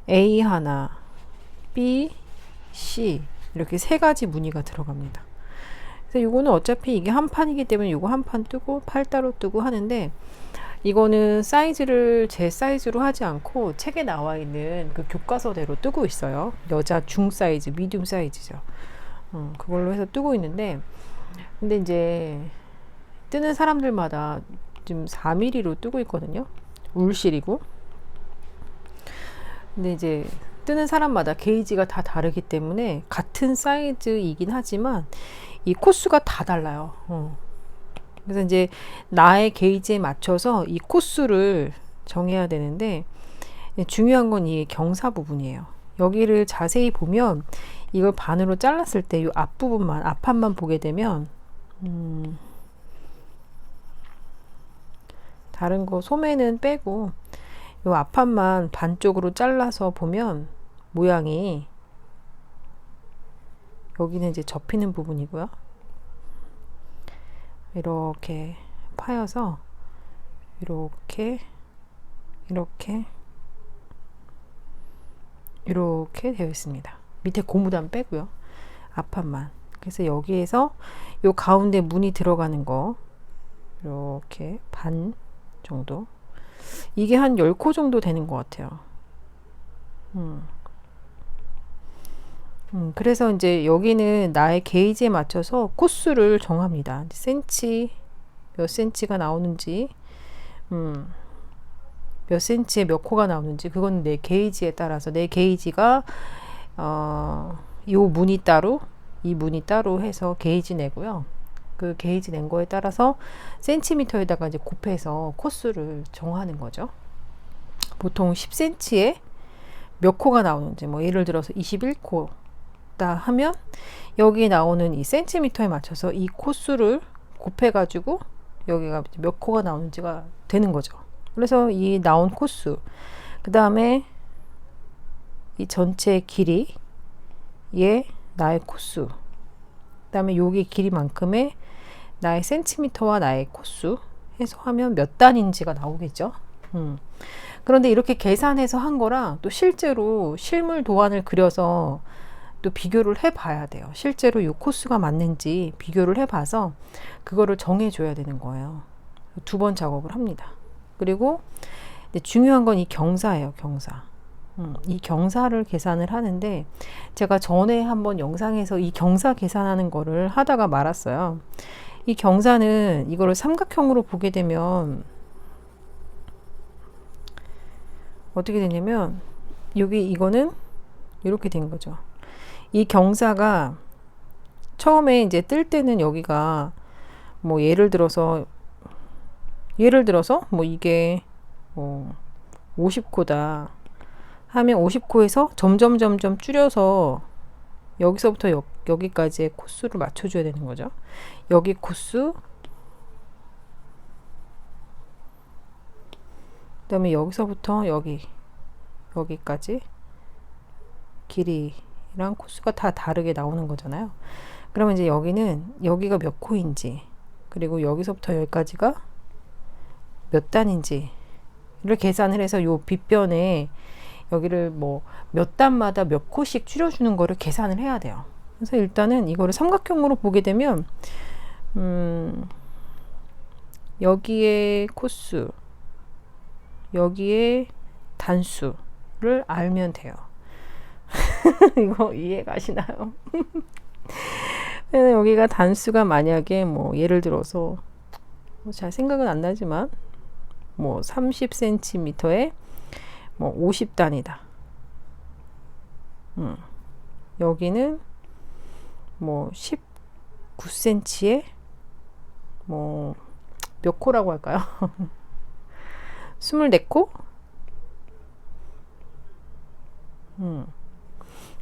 A 하나, B, C 이렇게 세 가지 무늬가 들어갑니다. 그래서 이거는 어차피 이게 한 판이기 때문에 이거 한 판 뜨고 팔 따로 뜨고 하는데 이거는 사이즈를 제 사이즈로 하지 않고 책에 나와 있는 그 교과서대로 뜨고 있어요. 여자 중 사이즈, 미디움 사이즈죠. 그걸로 해서 뜨고 있는데 근데 이제 뜨는 사람들마다 지금 4mm로 뜨고 있거든요. 울실이고. 근데 이제 뜨는 사람마다 게이지가 다 다르기 때문에 같은 사이즈이긴 하지만 이 코수가 다 달라요. 그래서 이제 나의 게이지에 맞춰서 이 코수를 정해야 되는데 중요한 건 이 경사 부분이에요. 여기를 자세히 보면 이걸 반으로 잘랐을 때 이 앞부분만 앞판만 보게 되면 다른 거 소매는 빼고 이 앞판만 반쪽으로 잘라서 보면 모양이 여기는 이제 접히는 부분이고요. 이렇게 파여서 이렇게 되어 있습니다. 밑에 고무단 빼고요. 앞판만. 그래서 여기에서 요 가운데 무늬 들어가는 거 이렇게 반 정도. 이게 한 10코 정도 되는 것 같아요. 그래서 이제 여기는 나의 게이지에 맞춰서 코수를 정합니다. 센치, 몇 센치가 나오는지, 몇 센치에 몇 코가 나오는지, 그건 내 게이지에 따라서 내 게이지가, 요 무늬 따로, 이 무늬 따로 해서 게이지 내고요. 그 게이지 낸 거에 따라서 센티미터에다가 이제 곱해서 코수를 정하는 거죠. 보통 10cm에 몇 코가 나오는지, 뭐 예를 들어서 21코 다 하면 여기 나오는 이 센티미터에 맞춰서 이 코수를 곱해가지고 여기가 몇 코가 나오는지가 되는 거죠. 그래서 이 나온 코수, 그 다음에 이 전체 길이, 얘 나의 코수, 그 다음에 여기 길이만큼의 나의 센티미터와 나의 코수 해서 하면 몇 단인지가 나오겠죠. 그런데 이렇게 계산해서 한 거랑 또 실제로 실물 도안을 그려서 또 비교를 해 봐야 돼요. 실제로 이 코스가 맞는지 비교를 해 봐서 그거를 정해 줘야 되는 거예요. 2번 작업을 합니다. 그리고 중요한 건 이 경사예요. 경사. 이 경사를 계산을 하는데 제가 전에 한번 영상에서 이 경사 계산하는 거를 하다가 말았어요. 이 경사는 이거를 삼각형으로 보게 되면 어떻게 되냐면 여기 이거는 이렇게 된 거죠. 이 경사가 처음에 이제 뜰 때는 여기가 뭐 예를 들어서 뭐 이게 뭐 50코다 하면 50코에서 점점 줄여서 여기서부터 여기까지의 코스를 맞춰줘야 되는 거죠. 여기 코스, 그 다음에 여기서부터 여기까지 길이랑 코스가 다 다르게 나오는 거잖아요. 그러면 이제 여기가 몇 코인지, 그리고 여기서부터 여기까지가 몇 단인지를 계산을 해서 요 빗변에 여기를 뭐 몇 단마다 몇 코씩 줄여주는 거를 계산을 해야 돼요. 그래서 일단은 이거를 삼각형으로 보게 되면 여기에 코스, 여기에 단수를 알면 돼요. 이거 이해 가시나요? 그래서 여기가 단수가 만약에 뭐 예를 들어서 잘 생각은 안 나지만 뭐 30cm에 뭐 50단이다. 여기는 뭐 19cm에 뭐 몇 코라고 할까요? 24코?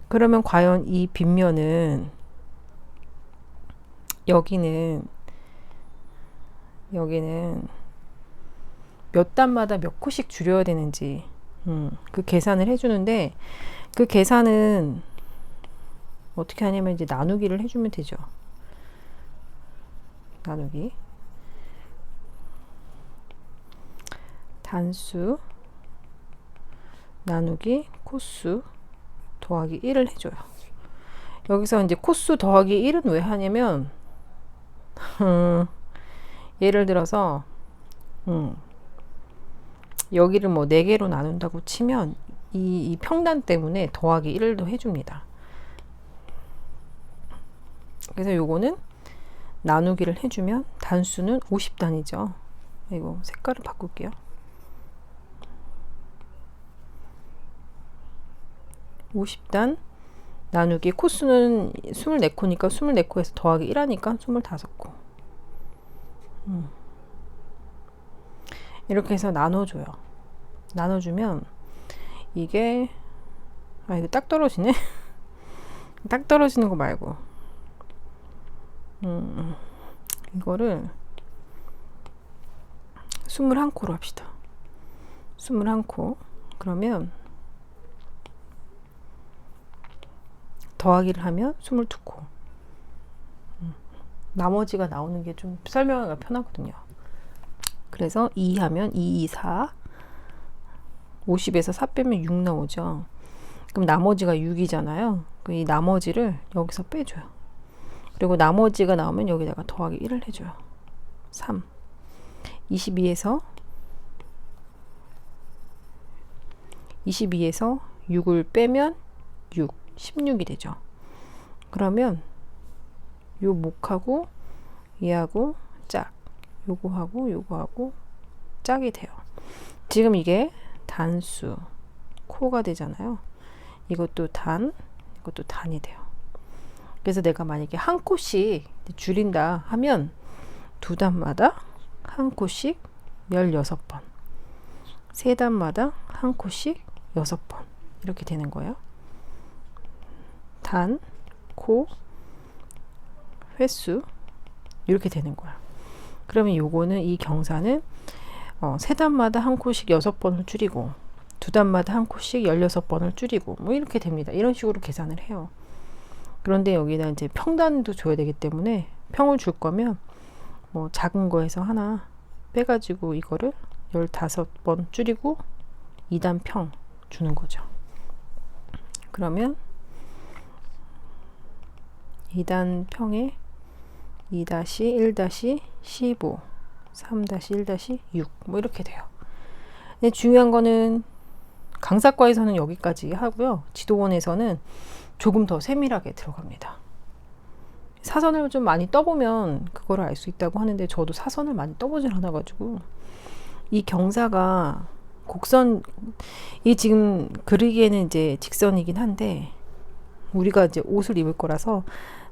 그러면 과연 이 빗면은 여기는 몇 단마다 몇 코씩 줄여야 되는지 그 계산을 해주는데 그 계산은 어떻게 하냐면 이제 나누기를 해주면 되죠. 나누기 단수 나누기 코스 더하기 1을 해줘요. 여기서 이제 코스 더하기 1은 왜 하냐면 예를 들어서 여기를 뭐 4개로 나눈다고 치면 이 평단 때문에 더하기 1을 더 해줍니다. 그래서 요거는 나누기를 해주면 단수는 50단이죠. 이거 색깔을 바꿀게요. 50단 나누기 코스는 24코니까 24코에서 더하기 1 하니까 25코. 이렇게 해서 나눠줘요. 나눠주면 이게 이거 딱 떨어지네. 딱 떨어지는 거 말고 이거를 21코로 합시다. 21코. 그러면 더하기를 하면 22코. 나머지가 나오는 게 좀 설명하기가 편하거든요. 그래서 2 하면 2, 2, 4 50에서 4 빼면 6 나오죠. 그럼 나머지가 6이잖아요. 이 나머지를 여기서 빼줘요. 그리고 나머지가 나오면 여기다가 더하기 1을 해줘요. 3 22에서 6을 빼면 6 16이 되죠. 그러면 요 목하고 얘하고 짝, 요거하고 짝이 돼요. 지금 이게 단수 코가 되잖아요. 이것도 단이 돼요. 그래서 내가 만약에 한 코씩 줄인다 하면 두 단마다 한 코씩 16번, 세 단마다 한 코씩 6번 이렇게 되는 거예요. 단, 코, 횟수 이렇게 되는 거야. 그러면 요거는 이 경사는 세 단마다 한 코씩 6번을 줄이고 두 단마다 한 코씩 16번을 줄이고 뭐 이렇게 됩니다. 이런 식으로 계산을 해요. 그런데 여기다 이제 평단도 줘야 되기 때문에 평을 줄 거면 뭐 작은 거에서 하나 빼가지고 이거를 15번 줄이고 2단 평 주는 거죠. 그러면 2단 평에 2-1-15 3-1-6 뭐 이렇게 돼요. 근데 중요한 거는 강사과에서는 여기까지 하고요. 지도원에서는 조금 더 세밀하게 들어갑니다. 사선을 좀 많이 떠보면 그거를 알 수 있다고 하는데 저도 사선을 많이 떠보질 않아가지고 이 경사가 곡선 이 지금 그리기에는 이제 직선이긴 한데 우리가 이제 옷을 입을 거라서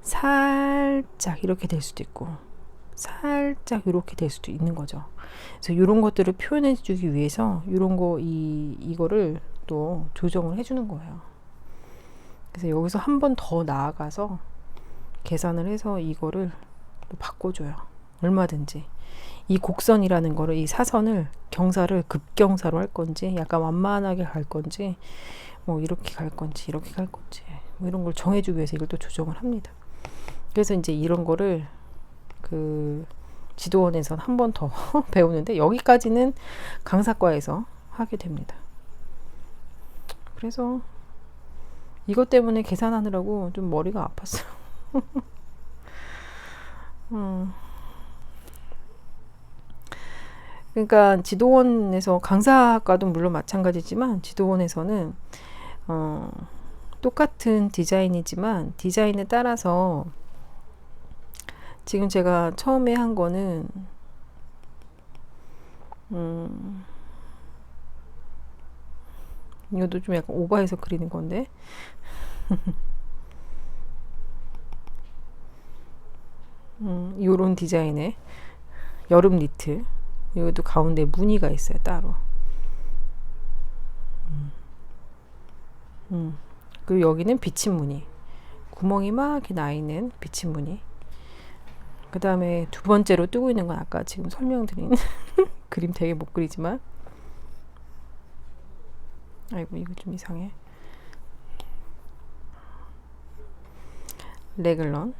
살짝 이렇게 될 수도 있고 살짝 이렇게 될 수도 있는 거죠. 그래서 이런 것들을 표현해 주기 위해서 이런 거 이거를 또 조정을 해 주는 거예요. 그래서 여기서 한 번 더 나아가서 계산을 해서 이거를 또 바꿔줘요. 얼마든지 이 곡선이라는 거를 이 사선을 경사를 급경사로 할 건지 약간 완만하게 갈 건지 뭐 이렇게 갈 건지 이렇게 갈 건지 뭐 이런 걸 정해주기 위해서 이걸 또 조정을 합니다. 그래서 이제 이런 거를 그 지도원에서는 한 번 더 배우는데 여기까지는 강사과에서 하게 됩니다. 그래서 이것 때문에 계산하느라고 좀 머리가 아팠어요. 그러니까 지도원에서 강사과도 물론 마찬가지지만 지도원에서는 똑같은 디자인이지만 디자인에 따라서 지금 제가 처음에 한 거는 이것도 좀 약간 오버해서 그리는 건데 요런 디자인의 여름 니트 이것도 가운데 무늬가 있어요 따로. 그리고 여기는 비침 무늬 구멍이 막 이렇게 나 있는 비침 무늬. 그 다음에 두 번째로 뜨고 있는 건 아까 지금 설명드린 그림 되게 못 그리지만 아이고 이거 좀 이상해. 레글런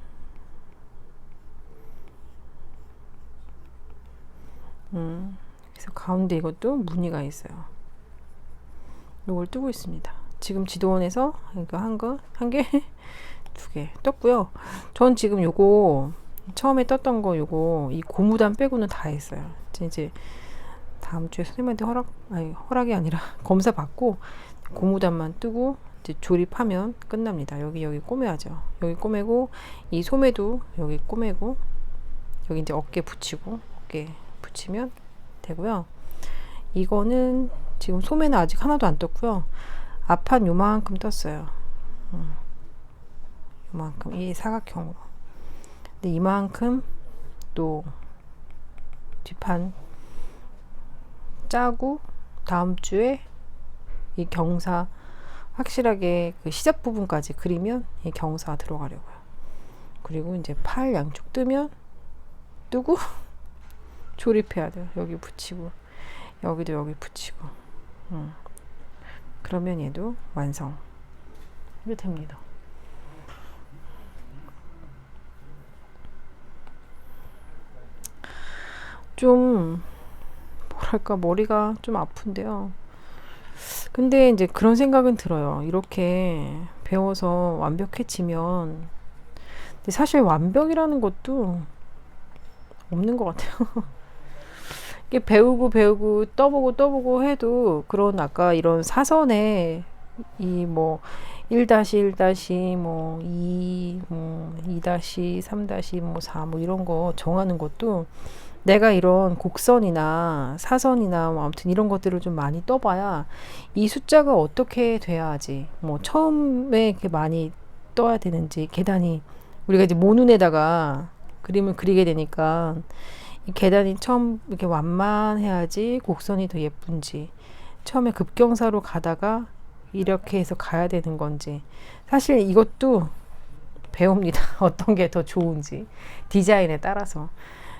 그래서 가운데 이것도 무늬가 있어요. 이걸 뜨고 있습니다. 지금 지도원에서 이거 한 개, 두 개 떴고요. 전 지금 요거 처음에 떴던 거 요거 이 고무단 빼고는 다 했어요. 이제 다음 주에 선생님한테 허락이 아니라 검사 받고 고무단만 뜨고 이제 조립하면 끝납니다. 여기 꼬매야죠. 여기 꼬매고 이 소매도 여기 꼬매고 여기 이제 어깨 붙이고 어깨 붙이면 되고요. 이거는 지금 소매는 아직 하나도 안 떴고요. 앞판 요만큼 떴어요. 요만큼 이 사각형으로. 근데 이만큼 또 뒷판 짜고 다음 주에 이 경사 확실하게 그 시작 부분까지 그리면 이 경사 들어가려고요. 그리고 이제 팔 양쪽 뜨고 조립해야 돼요. 여기 붙이고 여기도 여기 붙이고 그러면 얘도 완성. 이게 됩니다. 좀 뭐랄까 머리가 좀 아픈데요. 근데 이제 그런 생각은 들어요. 이렇게 배워서 완벽해지면 근데 사실 완벽이라는 것도 없는 것 같아요. 이게 배우고 떠보고 해도 그런 아까 이런 사선에 이 뭐 1-1- 뭐 2, 뭐 2-3- 뭐 4 뭐 이런 거 정하는 것도 내가 이런 곡선이나 사선이나 뭐 아무튼 이런 것들을 좀 많이 떠봐야 이 숫자가 어떻게 돼야지 뭐 처음에 이렇게 많이 떠야 되는지 계단이 우리가 이제 모눈에다가 그림을 그리게 되니까 이 계단이 처음 이렇게 완만해야지 곡선이 더 예쁜지 처음에 급경사로 가다가 이렇게 해서 가야 되는 건지 사실 이것도 배웁니다. 어떤 게 더 좋은지 디자인에 따라서.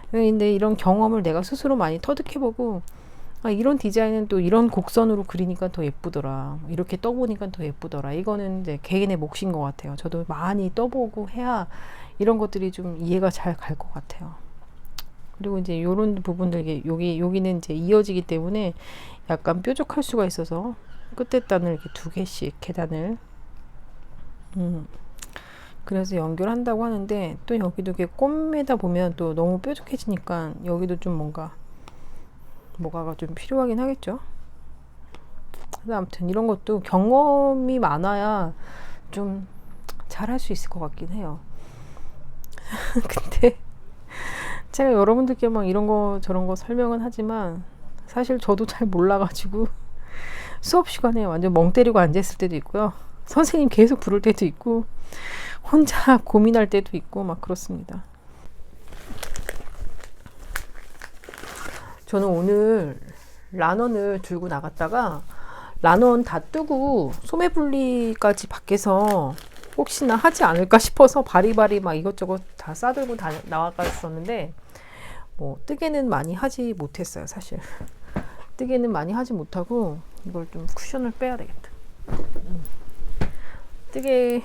근데 이런 경험을 내가 스스로 많이 터득해보고 이런 디자인은 또 이런 곡선으로 그리니까 더 예쁘더라. 이렇게 떠보니까 더 예쁘더라. 이거는 이제 개인의 몫인 것 같아요. 저도 많이 떠보고 해야 이런 것들이 좀 이해가 잘 갈 것 같아요. 그리고 이제 이런 부분들 여기는 이제 이어지기 때문에 약간 뾰족할 수가 있어서 끝에 단을 이렇게 2개씩 계단을 그래서 연결한다고 하는데 또 여기도 이렇게 꿰매다 보면 또 너무 뾰족해지니까 여기도 좀 뭐가가 좀 필요하긴 하겠죠. 그래서 아무튼 이런 것도 경험이 많아야 좀 잘할 수 있을 것 같긴 해요. 근데 제가 여러분들께 막 이런 거 저런 거 설명은 하지만 사실 저도 잘 몰라가지고 수업 시간에 완전 멍 때리고 앉아있을 때도 있고요. 선생님 계속 부를 때도 있고 혼자 고민할 때도 있고 막 그렇습니다. 저는 오늘 란원을 들고 나갔다가 란원 다 뜨고 소매분리까지 밖에서 혹시나 하지 않을까 싶어서 바리바리 막 이것저것 다 싸들고 나왔었는데 뭐 뜨개는 많이 하지 못했어요. 사실 뜨개는 많이 하지 못하고 이걸 좀 쿠션을 빼야 되겠다. 뜨개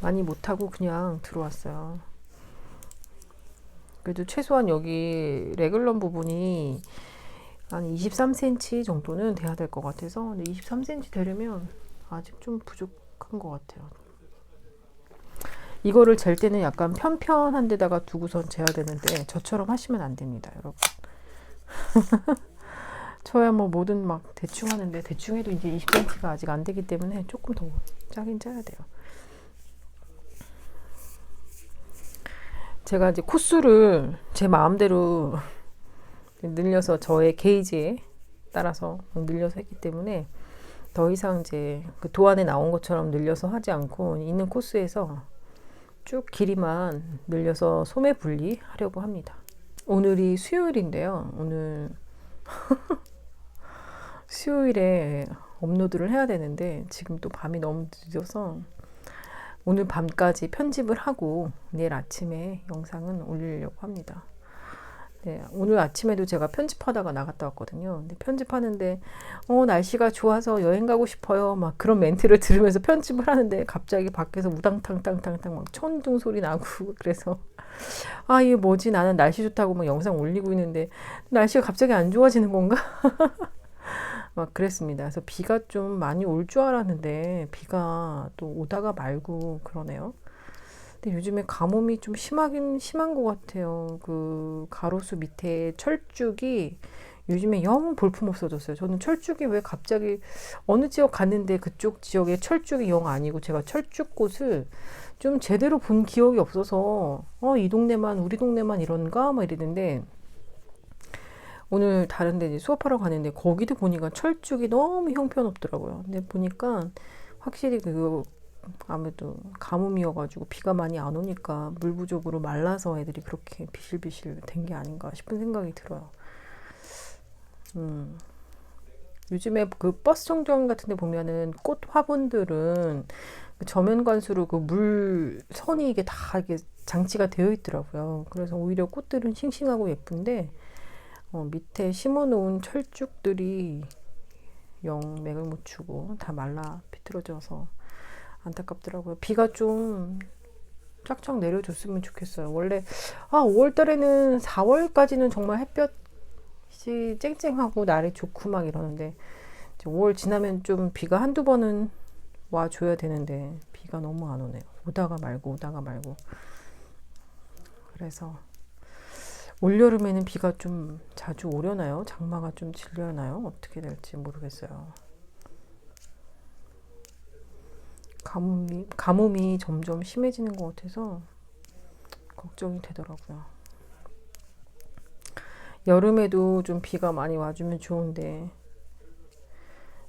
많이 못하고 그냥 들어왔어요. 그래도 최소한 여기 레글런 부분이 한 23cm 정도는 돼야 될 것 같아서, 근데 23cm 되려면 아직 좀 부족한 것 같아요. 이거를 잴 때는 약간 편편한 데다가 두고선 재야 되는데 저처럼 하시면 안 됩니다, 여러분. 저야 뭐 뭐든 막 대충 하는데 대충 해도 이제 20cm가 아직 안 되기 때문에 조금 더 짜긴 짜야 돼요. 제가 이제 코수를 제 마음대로 늘려서 저의 게이지에 따라서 늘려서 했기 때문에 더 이상 이제 그 도안에 나온 것처럼 늘려서 하지 않고 있는 코스에서 쭉 길이만 늘려서 소매 분리 하려고 합니다. 오늘이 수요일인데요. 오늘 수요일에 업로드를 해야 되는데 지금 또 밤이 너무 늦어서 오늘 밤까지 편집을 하고 내일 아침에 영상은 올리려고 합니다. 네, 오늘 아침에도 제가 편집하다가 나갔다 왔거든요. 근데 편집하는데 날씨가 좋아서 여행 가고 싶어요. 막 그런 멘트를 들으면서 편집을 하는데 갑자기 밖에서 우당탕탕탕탕 막 천둥 소리 나고 그래서 이게 뭐지? 나는 날씨 좋다고 막 영상 올리고 있는데 날씨가 갑자기 안 좋아지는 건가? 막 그랬습니다. 그래서 비가 좀 많이 올 줄 알았는데 비가 또 오다가 말고 그러네요. 근데 요즘에 가뭄이 좀 심하긴 심한 것 같아요. 그 가로수 밑에 철쭉이 요즘에 영 볼품 없어졌어요. 저는 철쭉이 왜 갑자기 어느 지역 갔는데 그쪽 지역에 철쭉이 영 아니고 제가 철쭉꽃을 좀 제대로 본 기억이 없어서 이 동네만 우리 동네만 이런가 막 이랬는데 오늘 다른 데 수업하러 가는데 거기도 보니까 철쭉이 너무 형편없더라고요. 근데 보니까 확실히 아무래도 가뭄이어가지고 비가 많이 안 오니까 물 부족으로 말라서 애들이 그렇게 비실비실 된 게 아닌가 싶은 생각이 들어요. 요즘에 그 버스 정류장 같은 데 보면은 꽃 화분들은 그 저면 관수로 그 물 선이 이게 다 이게 장치가 되어 있더라고요. 그래서 오히려 꽃들은 싱싱하고 예쁜데 밑에 심어놓은 철쭉들이 영 맥을 못 추고 다 말라 비틀어져서 안타깝더라고요. 비가 좀 쫙쫙 내려줬으면 좋겠어요. 원래 5월달에는 4월까지는 정말 햇볕이 쨍쨍하고 날이 좋고 막 이러는데 이제 5월 지나면 좀 비가 한두 번은 와줘야 되는데 비가 너무 안 오네요. 오다가 말고 그래서 올여름에는 비가 좀 자주 오려나요? 장마가 좀 질려나요? 어떻게 될지 모르겠어요. 가뭄이 점점 심해지는 것 같아서 걱정이 되더라고요. 여름에도 좀 비가 많이 와주면 좋은데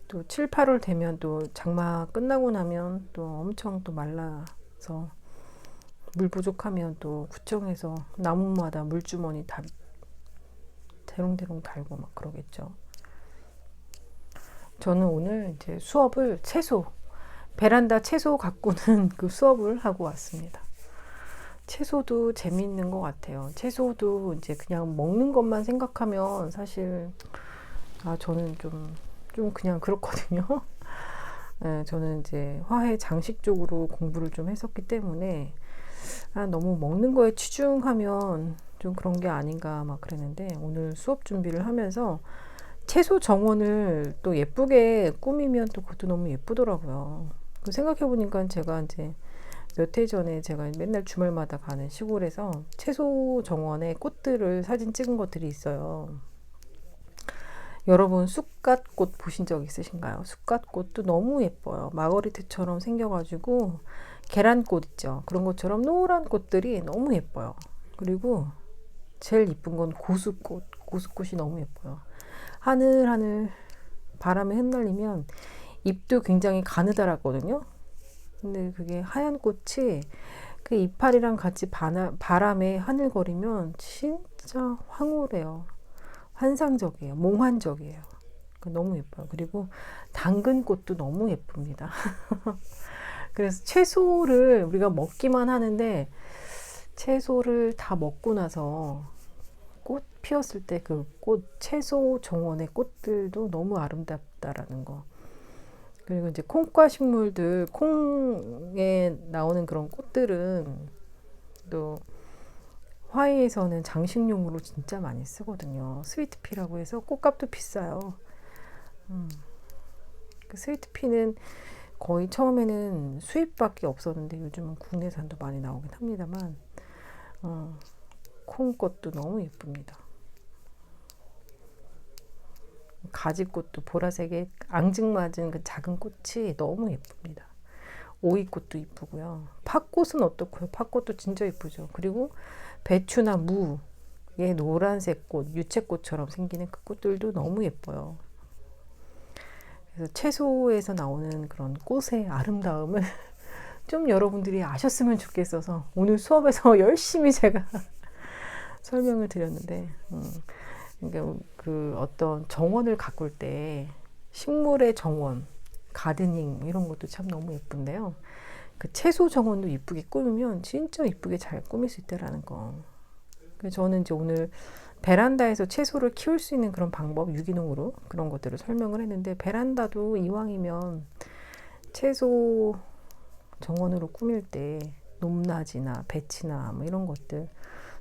또 7, 8월 되면 또 장마 끝나고 나면 또 엄청 또 말라서 물 부족하면 또 구청에서 나무마다 물주머니 다 대롱대롱 달고 막 그러겠죠. 저는 오늘 이제 수업을 베란다 채소 가꾸는 그 수업을 하고 왔습니다. 채소도 재미있는 것 같아요. 채소도 이제 그냥 먹는 것만 생각하면 사실 저는 좀 그냥 그렇거든요. 네, 저는 이제 화훼 장식 쪽으로 공부를 좀 했었기 때문에 너무 먹는 거에 치중하면 좀 그런 게 아닌가 막 그랬는데 오늘 수업 준비를 하면서 채소 정원을 또 예쁘게 꾸미면 또 그것도 너무 예쁘더라고요. 생각해보니까 제가 이제 몇 해 전에 제가 맨날 주말마다 가는 시골에서 채소 정원에 꽃들을 사진 찍은 것들이 있어요. 여러분 쑥갓꽃 보신 적 있으신가요? 쑥갓꽃도 너무 예뻐요. 마거리트처럼 생겨가지고 계란꽃 있죠. 그런 것처럼 노란 꽃들이 너무 예뻐요. 그리고 제일 이쁜 건 고수꽃. 고수꽃이 너무 예뻐요. 하늘하늘 바람에 흩날리면 잎도 굉장히 가느다랗거든요. 근데 그게 하얀 꽃이 그 이파리랑 같이 바람에 하늘거리면 진짜 황홀해요. 환상적이에요. 몽환적이에요. 너무 예뻐요. 그리고 당근꽃도 너무 예쁩니다. 그래서 채소를 우리가 먹기만 하는데 채소를 다 먹고 나서 꽃 피었을 때 그 꽃, 채소 정원의 꽃들도 너무 아름답다라는 거. 그리고 이제 콩과 식물들, 콩에 나오는 그런 꽃들은 또 화훼에서는 장식용으로 진짜 많이 쓰거든요. 스위트피라고 해서 꽃값도 비싸요. 그 스위트피는 거의 처음에는 수입밖에 없었는데 요즘은 국내산도 많이 나오긴 합니다만 콩꽃도 너무 예쁩니다. 가지꽃도 보라색의 앙증맞은 그 작은 꽃이 너무 예쁩니다. 오이꽃도 이쁘고요. 팥꽃은 어떻고요? 팥꽃도 진짜 이쁘죠. 그리고 배추나 무의 노란색 꽃, 유채꽃처럼 생기는 그 꽃들도 너무 예뻐요. 그래서 채소에서 나오는 그런 꽃의 아름다움을 좀 여러분들이 아셨으면 좋겠어서 오늘 수업에서 열심히 제가 설명을 드렸는데, 그러니까 그 어떤 정원을 가꿀 때 식물의 정원, 가드닝 이런 것도 참 너무 예쁜데요. 그 채소 정원도 이쁘게 꾸미면 진짜 이쁘게 잘 꾸밀 수 있다라는 거. 그래서 저는 이제 오늘 베란다에서 채소를 키울 수 있는 그런 방법, 유기농으로 그런 것들을 설명을 했는데, 베란다도 이왕이면 채소 정원으로 꾸밀 때 높낮이나 배치나 뭐 이런 것들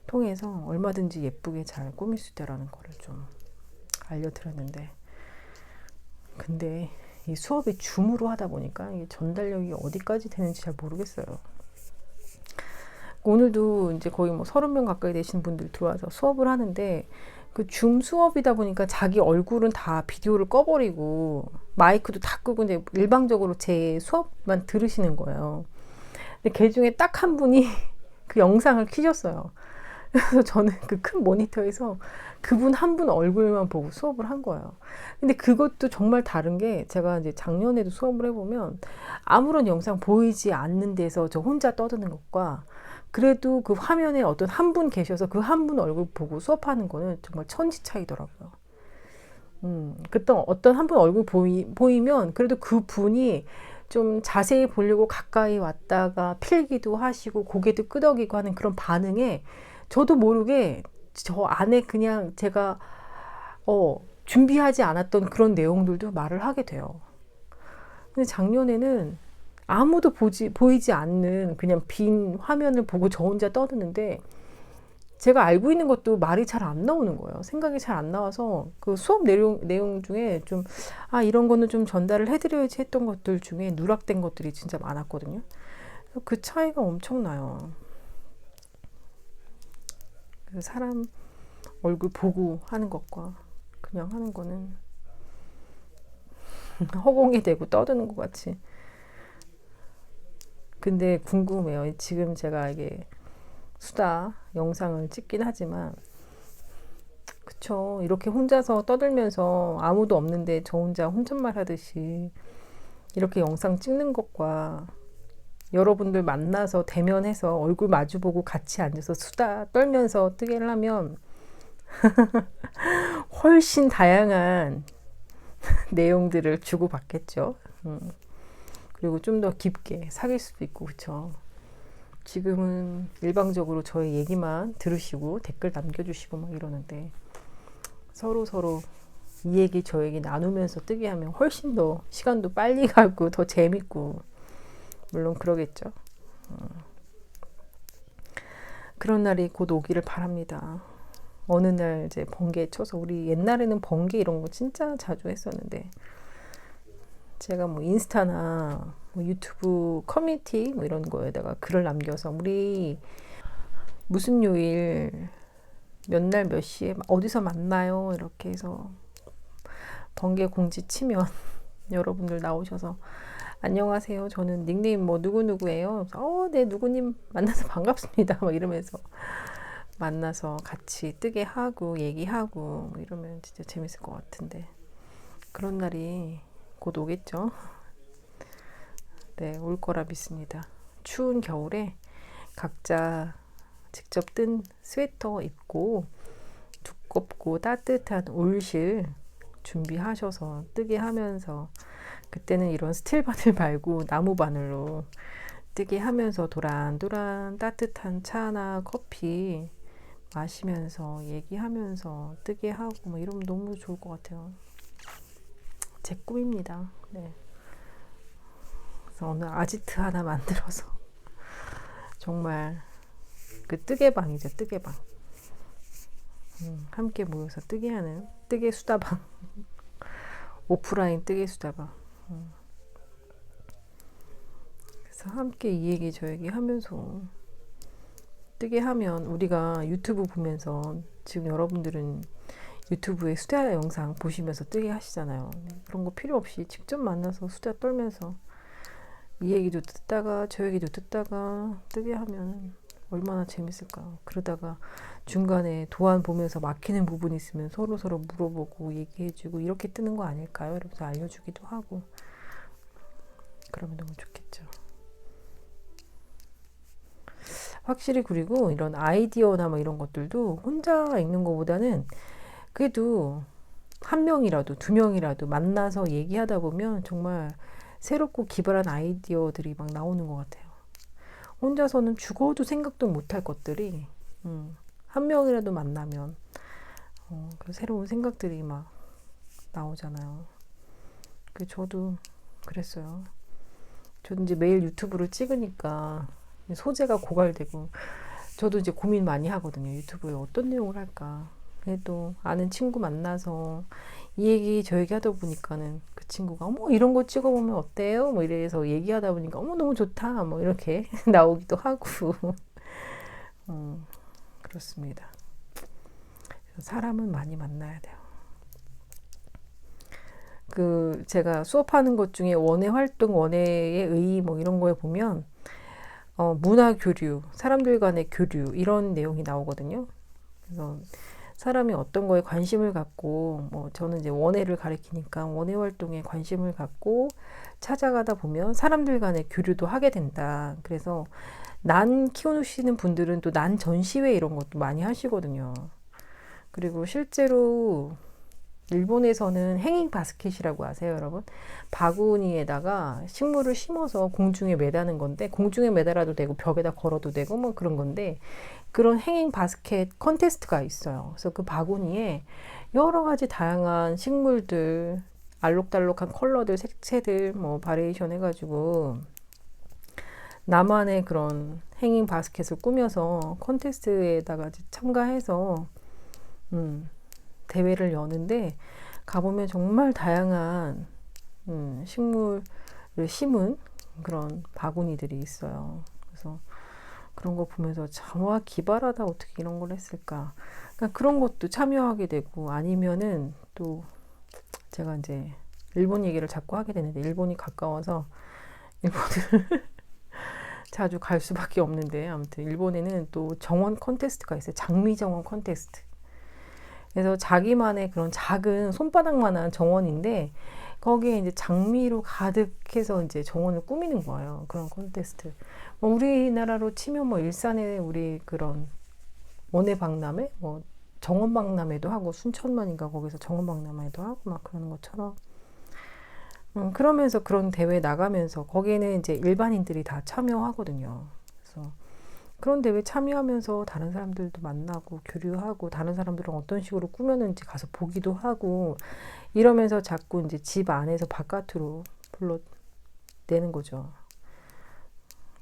통해서 얼마든지 예쁘게 잘 꾸밀 수 있다라는 거를 좀 알려드렸는데, 근데 이 수업이 줌으로 하다 보니까 이게 전달력이 어디까지 되는지 잘 모르겠어요. 오늘도 이제 거의 뭐 30명 가까이 되신 분들 들어와서 수업을 하는데, 그 줌 수업이다 보니까 자기 얼굴은 다 비디오를 꺼버리고 마이크도 다 끄고 이제 일방적으로 제 수업만 들으시는 거예요. 근데 그 중에 딱 한 분이 그 영상을 켜셨어요. 그래서 저는 그 큰 모니터에서 그분 한 분 얼굴만 보고 수업을 한 거예요. 근데 그것도 정말 다른 게, 제가 이제 작년에도 수업을 해보면 아무런 영상 보이지 않는 데서 저 혼자 떠드는 것과, 그래도 그 화면에 어떤 한 분 계셔서 그 한 분 얼굴 보고 수업하는 거는 정말 천지 차이더라고요. 그때 어떤 한 분 얼굴 보이면 그래도 그 분이 좀 자세히 보려고 가까이 왔다가 필기도 하시고 고개도 끄덕이고 하는 그런 반응에 저도 모르게 저 안에 그냥 제가 준비하지 않았던 그런 내용들도 말을 하게 돼요. 근데 작년에는 아무도 보이지 않는 그냥 빈 화면을 보고 저 혼자 떠드는데, 제가 알고 있는 것도 말이 잘 안 나오는 거예요. 생각이 잘 안 나와서 그 수업 내용 중에 좀 이런 거는 좀 전달을 해드려야지 했던 것들 중에 누락된 것들이 진짜 많았거든요. 그 차이가 엄청나요. 그래서 사람 얼굴 보고 하는 것과 그냥 하는 거는 허공이 되고 떠드는 것 같이. 근데 궁금해요. 지금 제가 이게 수다 영상을 찍긴 하지만, 그쵸, 이렇게 혼자서 떠들면서 아무도 없는데 저 혼자 혼잣말 하듯이 이렇게 영상 찍는 것과 여러분들 만나서 대면해서 얼굴 마주보고 같이 앉아서 수다 떨면서 뜨게를 하면 훨씬 다양한 내용들을 주고받겠죠. 그리고 좀 더 깊게 사귈 수도 있고, 그쵸. 지금은 일방적으로 저의 얘기만 들으시고 댓글 남겨주시고 막 이러는데, 서로 이 얘기 저 얘기 나누면서 뜨게 하면 훨씬 더 시간도 빨리 가고 더 재밌고, 물론 그러겠죠. 그런 날이 곧 오기를 바랍니다. 어느 날 이제 번개 쳐서, 우리 옛날에는 번개 이런 거 진짜 자주 했었는데 제가 뭐 인스타나 뭐 유튜브 커뮤니티 뭐 이런 거에다가 글을 남겨서 우리 무슨 요일 몇 날 몇 시에 어디서 만나요 이렇게 해서 번개 공지 치면 여러분들 나오셔서 안녕하세요. 저는 닉네임 뭐 누구누구예요. 네, 누구님 만나서 반갑습니다. 막 이러면서 만나서 같이 뜨게 하고 얘기하고 뭐 이러면 진짜 재밌을 것 같은데 그런 날이 곧 오겠죠. 네, 올 거라 믿습니다. 추운 겨울에 각자 직접 뜬 스웨터 입고 두껍고 따뜻한 올실 준비하셔서 뜨게 하면서 그때는 이런 스틸 바늘 말고 나무 바늘로 뜨게 하면서 도란도란 따뜻한 차나 커피 마시면서 얘기하면서 뜨게 하고 뭐 이러면 너무 좋을 것 같아요. 제 꿈입니다. 네. 그래서 오늘 아지트 하나 만들어서 정말 그 뜨개방이죠. 뜨개방. 함께 모여서 뜨게 하는 뜨개 수다방. 오프라인 뜨개 수다방. 그래서 함께 이 얘기 저 얘기 하면서 뜨게 하면 우리가 유튜브 보면서 지금 여러분들은 유튜브에 수다 영상 보시면서 뜨게 하시잖아요. 그런 거 필요 없이 직접 만나서 수다 떨면서 이 얘기도 듣다가 저 얘기도 듣다가 뜨게 하면 얼마나 재밌을까. 그러다가 중간에 도안 보면서 막히는 부분이 있으면 서로 물어보고 얘기해주고 이렇게 뜨는 거 아닐까요? 이러면서 알려주기도 하고 그러면 너무 좋겠죠. 확실히 그리고 이런 아이디어나 뭐 이런 것들도 혼자 읽는 것보다는 그래도 한 명이라도 두 명이라도 만나서 얘기하다 보면 정말 새롭고 기발한 아이디어들이 막 나오는 것 같아요. 혼자서는 죽어도 생각도 못할 것들이 한 명이라도 만나면 그 새로운 생각들이 막 나오잖아요. 저도 그랬어요. 저도 이제 매일 유튜브를 찍으니까 소재가 고갈되고 저도 이제 고민 많이 하거든요. 유튜브에 어떤 내용을 할까. 그래도 아는 친구 만나서 이 얘기 저 얘기 하다 보니까는 그 친구가 어머 이런 거 찍어보면 어때요? 뭐 이래서 얘기하다 보니까 어머 너무 좋다 뭐 이렇게 나오기도 하고 그렇습니다. 사람은 많이 만나야 돼요. 제가 수업하는 것 중에 원예 활동, 원예의 의 뭐 이런 거에 보면 문화 교류, 사람들 간의 교류 이런 내용이 나오거든요. 그래서 사람이 어떤 거에 관심을 갖고 뭐 저는 이제 원예를 가리키니까 원예 활동에 관심을 갖고 찾아가다 보면 사람들 간의 교류도 하게 된다. 그래서 난 키우시는 분들은 또 난 전시회 이런 것도 많이 하시거든요. 그리고 실제로 일본에서는 행잉 바스켓이라고 아세요, 여러분? 바구니에다가 식물을 심어서 공중에 매다는 건데 공중에 매달아도 되고 벽에다 걸어도 되고 뭐 그런 건데 그런 행잉 바스켓 컨테스트가 있어요. 그래서 그 바구니에 여러 가지 다양한 식물들, 알록달록한 컬러들, 색채들 뭐 바리에이션 해가지고 나만의 그런 행잉 바스켓을 꾸며서 컨테스트에다가 참가해서 대회를 여는데 가보면 정말 다양한 식물을 심은 그런 바구니들이 있어요. 그래서 그런 거 보면서 참 와 기발하다 어떻게 이런 걸 했을까. 그러니까 그런 것도 참여하게 되고 아니면은 또 제가 이제 일본 얘기를 자꾸 하게 되는데 일본이 가까워서 일본을 자주 갈 수밖에 없는데 아무튼 일본에는 또 정원 컨테스트가 있어요. 장미 정원 컨테스트. 그래서 자기만의 그런 작은 손바닥만한 정원인데 거기에 이제 장미로 가득해서 이제 정원을 꾸미는 거예요. 그런 콘테스트. 뭐 우리나라로 치면 뭐 일산에 우리 그런 원예박람회, 뭐 정원박람회도 하고 순천만인가 거기서 정원박람회도 하고 막 그러는 것처럼. 그러면서 그런 대회 나가면서 거기에는 이제 일반인들이 다 참여하거든요. 그래서 그런 대회 참여하면서 다른 사람들도 만나고 교류하고 다른 사람들은 어떤 식으로 꾸몄는지 가서 보기도 하고 이러면서 자꾸 이제 집 안에서 바깥으로 불러내는 거죠.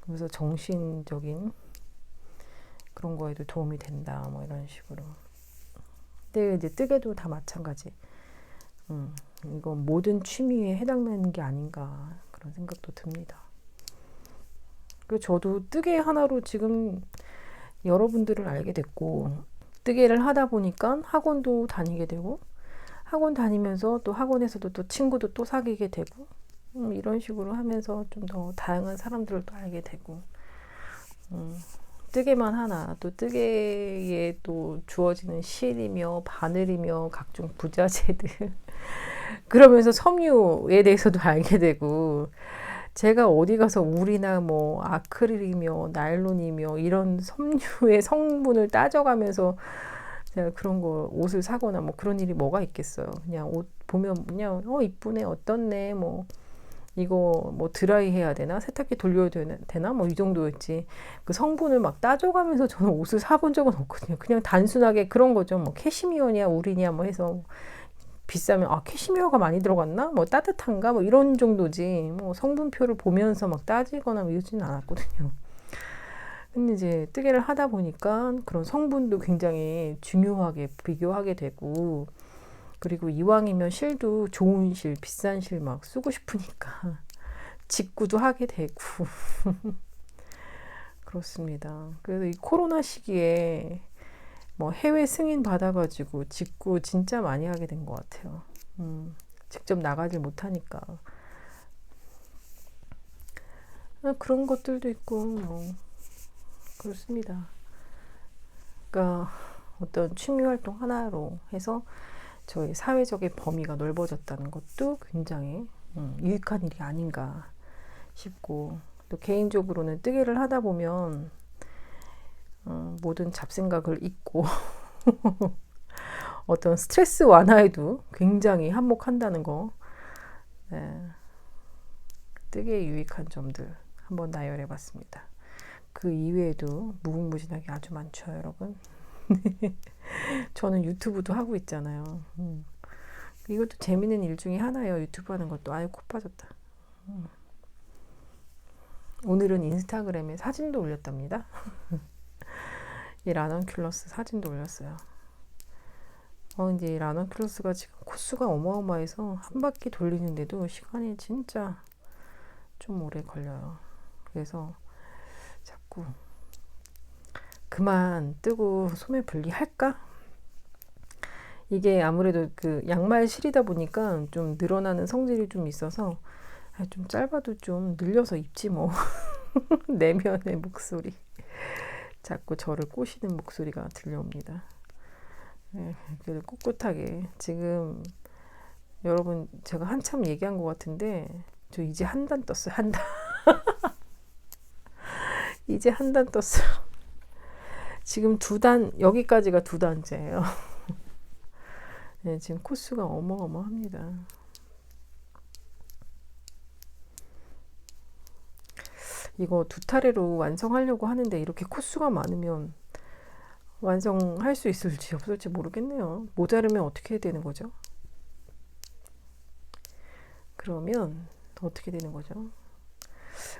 그래서 정신적인 그런 거에도 도움이 된다 뭐 이런 식으로. 근데 이제 뜨개도 다 마찬가지. 이건 모든 취미에 해당되는 게 아닌가 그런 생각도 듭니다. 그리고 저도 뜨개 하나로 지금 여러분들을 알게 됐고, 뜨개를 하다 보니까 학원도 다니게 되고, 학원 다니면서 또 학원에서도 또 친구도 또 사귀게 되고, 이런 식으로 하면서 좀 더 다양한 사람들을 또 알게 되고, 뜨개만 하나, 또 뜨개에 또 주어지는 실이며 바늘이며 각종 부자재들 그러면서 섬유에 대해서도 알게 되고, 제가 어디 가서 울이나 뭐 아크릴이며 나일론이며 이런 섬유의 성분을 따져가면서 제가 그런 거 옷을 사거나 뭐 그런 일이 뭐가 있겠어요. 그냥 옷 보면 그냥 이쁘네, 어떻네, 뭐 이거 뭐 드라이 해야 되나, 세탁기 돌려야 되나 뭐 이 정도였지. 그 성분을 막 따져가면서 저는 옷을 사본 적은 없거든요. 그냥 단순하게 그런 거죠. 뭐 캐시미어냐 울이냐 뭐 해서 비싸면 캐시미어가 많이 들어갔나? 뭐 따뜻한가? 뭐 이런 정도지. 뭐 성분표를 보면서 막 따지거나 뭐 이러지는 않았거든요. 근데 이제 뜨개를 하다 보니까 그런 성분도 굉장히 중요하게 비교하게 되고, 그리고 이왕이면 실도 좋은 실, 비싼 실 막 쓰고 싶으니까 직구도 하게 되고 그렇습니다. 그래서 이 코로나 시기에 뭐 해외 승인 받아가지고 직구 진짜 많이 하게 된 것 같아요. 직접 나가질 못하니까. 그런 것들도 있고 뭐 그렇습니다. 그러니까 어떤 취미 활동 하나로 해서 저희 사회적인 범위가 넓어졌다는 것도 굉장히 유익한 일이 아닌가 싶고, 또 개인적으로는 뜨개를 하다 보면 모든 잡생각을 잊고 어떤 스트레스 완화에도 굉장히 한몫한다는 거, 네. 뜨개의 유익한 점들 한번 나열해 봤습니다. 그 이외에도 무궁무진하게 아주 많죠, 여러분. 저는 유튜브도 하고 있잖아요. 이것도 재밌는 일 중에 하나예요. 유튜브 하는 것도. 아유, 코 빠졌다. 오늘은 인스타그램에 사진도 올렸답니다. 이 라넌큘러스 사진도 올렸어요. 이제 라넌큘러스가 지금 코수가 어마어마해서 한 바퀴 돌리는데도 시간이 진짜 좀 오래 걸려요. 그래서 자꾸 그만 뜨고 소매 분리할까? 이게 아무래도 그 양말 실이다 보니까 좀 늘어나는 성질이 좀 있어서 좀 짧아도 좀 늘려서 입지 뭐. 내면의 목소리. 자꾸 저를 꼬시는 목소리가 들려옵니다. 네, 그래도 꿋꿋하게 지금 여러분 제가 한참 얘기한 것 같은데 저 이제 한 단 떴어요. 한 단. 이제 한 단 떴어요. 지금 2단, 여기까지가 2단째예요. 네, 지금 코수가 어마어마합니다. 이거 2타래로 완성하려고 하는데 이렇게 코수가 많으면 완성할 수 있을지 없을지 모르겠네요. 모자르면 어떻게 해야 되는 거죠? 그러면 어떻게 되는 거죠?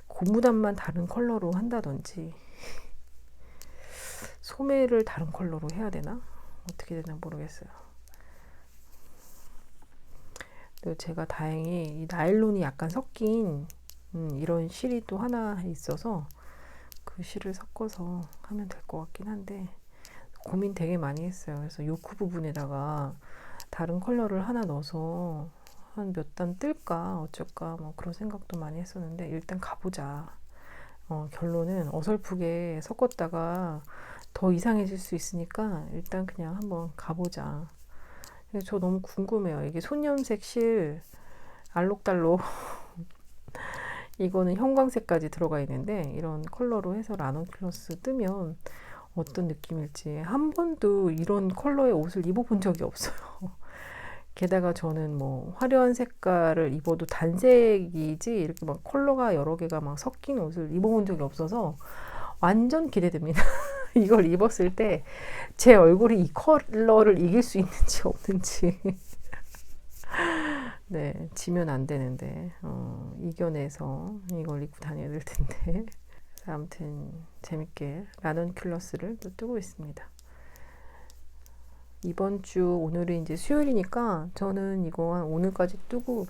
고무단만 다른 컬러로 한다든지 소매를 다른 컬러로 해야 되나? 어떻게 되나 모르겠어요. 그리고 제가 다행히 이 나일론이 약간 섞인 이런 실이 또 하나 있어서 그 실을 섞어서 하면 될 것 같긴 한데 고민 되게 많이 했어요. 그래서 요크 부분에다가 다른 컬러를 하나 넣어서 한 몇 단 뜰까 어쩔까 뭐 그런 생각도 많이 했었는데 일단 가보자. 결론은 어설프게 섞었다가 더 이상해질 수 있으니까 일단 그냥 한번 가보자. 저 너무 궁금해요. 이게 손염색 실 알록달록 이거는 형광색까지 들어가 있는데 이런 컬러로 해서 라넌큘러스 뜨면 어떤 느낌일지 한 번도 이런 컬러의 옷을 입어본 적이 없어요. 게다가 저는 뭐 화려한 색깔을 입어도 단색이지 이렇게 막 컬러가 여러 개가 막 섞인 옷을 입어본 적이 없어서 완전 기대됩니다. 이걸 입었을 때 제 얼굴이 이 컬러를 이길 수 있는지 없는지. 네, 지면 안 되는데 이겨내서 이걸 입고 다녀야 될 텐데. 아무튼 재밌게 라넌큘러스를 또 뜨고 있습니다. 이번 주 오늘이 이제 수요일이니까 저는 이거 한 오늘까지 뜨고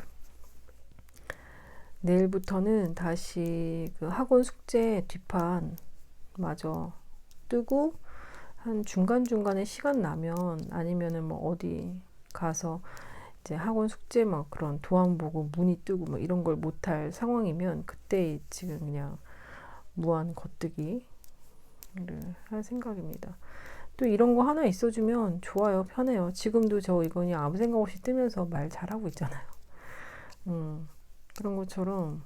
내일부터는 다시 그 학원 숙제 뒷판 마저 뜨고 한 중간중간에 시간 나면 아니면은 뭐 어디 가서 이제 학원 숙제 막 그런 도안 보고 문의 뜨고 뭐 이런 걸 못할 상황이면 그때 지금 그냥 무한 겉뜨기를 할 생각입니다. 또 이런 거 하나 있어주면 좋아요. 편해요. 지금도 저 이거 그냥 아무 생각 없이 뜨면서 말 잘하고 있잖아요. 그런 것처럼.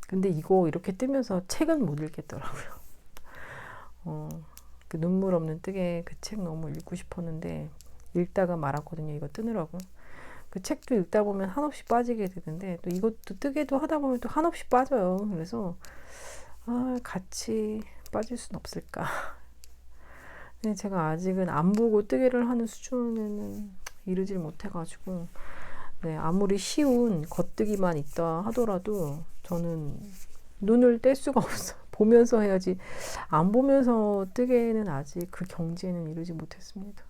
근데 이거 이렇게 뜨면서 책은 못 읽겠더라고요. 그 눈물 없는 뜨개 그 책 너무 읽고 싶었는데 읽다가 말았거든요. 이거 뜨느라고. 그 책도 읽다 보면 한없이 빠지게 되는데 또 이것도 뜨개도 하다 보면 또 한없이 빠져요. 그래서 같이 빠질 순 없을까. 근데 제가 아직은 안 보고 뜨개를 하는 수준에는 이르질 못해가지고 네, 아무리 쉬운 겉뜨기만 있다 하더라도 저는 눈을 뗄 수가 없어. 보면서 해야지. 안 보면서 뜨개는 아직 그 경지에는 이르지 못했습니다.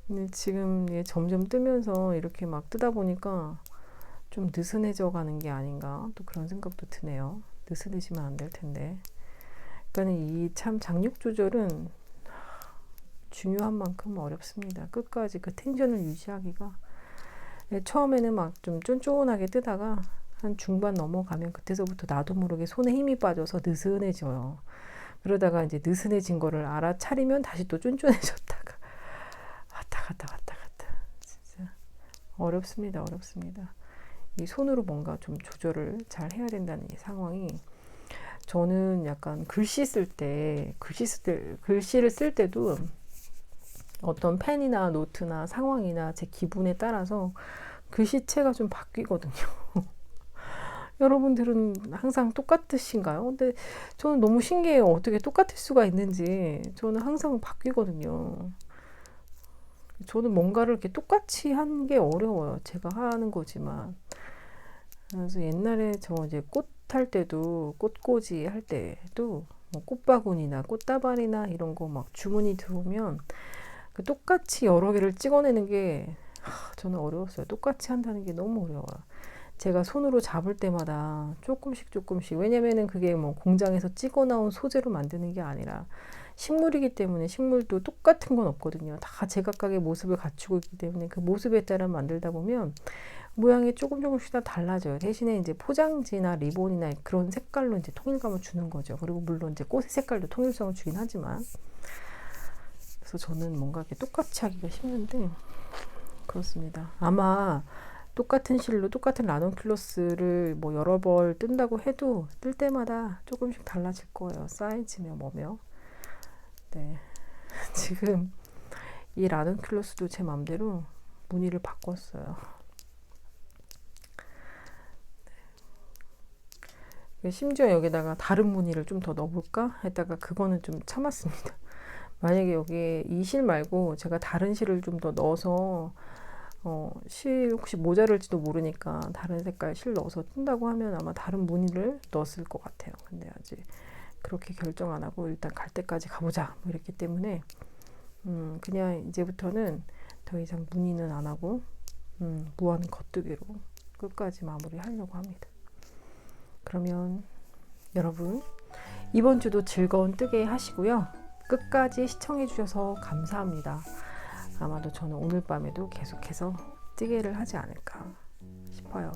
근데 지금 점점 뜨면서 이렇게 막 뜨다 보니까 좀 느슨해져 가는 게 아닌가 또 그런 생각도 드네요. 느슨해지면 안 될 텐데. 그러니까 이 참 장력 조절은 중요한 만큼 어렵습니다. 끝까지 그 텐션을 유지하기가. 처음에는 막 좀 쫀쫀하게 뜨다가 한 중반 넘어가면 그때서부터 나도 모르게 손에 힘이 빠져서 느슨해져요. 그러다가 이제 느슨해진 거를 알아차리면 다시 또 쫀쫀해졌다가 왔다 갔다. 진짜 어렵습니다. 이 손으로 뭔가 좀 조절을 잘 해야 된다는 이 상황이 저는 약간 글씨를 쓸 때도 어떤 펜이나 노트나 상황이나 제 기분에 따라서 글씨체가 좀 바뀌거든요. 여러분들은 항상 똑같으신가요? 근데 저는 너무 신기해요. 어떻게 똑같을 수가 있는지. 저는 항상 바뀌거든요. 저는 뭔가를 이렇게 똑같이 하는 게 어려워요. 제가 하는 거지만. 그래서 옛날에 저 이제 꽃 할 때도, 꽃꽂이 할 때도, 뭐 꽃바구니나 꽃다발이나 이런 거 막 주문이 들어오면 그 똑같이 여러 개를 찍어내는 게 저는 어려웠어요. 똑같이 한다는 게 너무 어려워요. 제가 손으로 잡을 때마다 조금씩 왜냐면은 그게 뭐 공장에서 찍어 나온 소재로 만드는 게 아니라 식물이기 때문에 식물도 똑같은 건 없거든요. 다 제각각의 모습을 갖추고 있기 때문에 그 모습에 따라 만들다 보면 모양이 조금씩 다 달라져요. 대신에 이제 포장지나 리본이나 그런 색깔로 이제 통일감을 주는 거죠. 그리고 물론 이제 꽃의 색깔도 통일성을 주긴 하지만 그래서 저는 뭔가 이렇게 똑같이 하기가 힘든데 그렇습니다. 아마 똑같은 실로 똑같은 라논큘로스를 뭐 여러 벌 뜬다고 해도 뜰 때마다 조금씩 달라질 거예요. 사이즈며 뭐며. 네. 지금 이 라논큘로스도 제 맘대로 무늬를 바꿨어요. 네. 심지어 여기다가 다른 무늬를 좀 더 넣어볼까 했다가 그거는 좀 참았습니다. 만약에 여기에 이 실 말고 제가 다른 실을 좀 더 넣어서 실 혹시 모자랄지도 모르니까 다른 색깔 실 넣어서 뜬다고 하면 아마 다른 무늬를 넣었을 것 같아요. 근데 아직 그렇게 결정 안 하고 일단 갈 때까지 가보자 뭐 이랬기 때문에 그냥 이제부터는 더 이상 무늬는 안 하고 무한 겉뜨기로 끝까지 마무리 하려고 합니다. 그러면 여러분 이번 주도 즐거운 뜨개 하시고요. 끝까지 시청해 주셔서 감사합니다. 아마도 저는 오늘 밤에도 계속해서 뜨개를 하지 않을까 싶어요.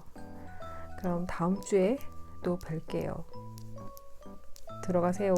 그럼 다음 주에 또 뵐게요. 들어가세요.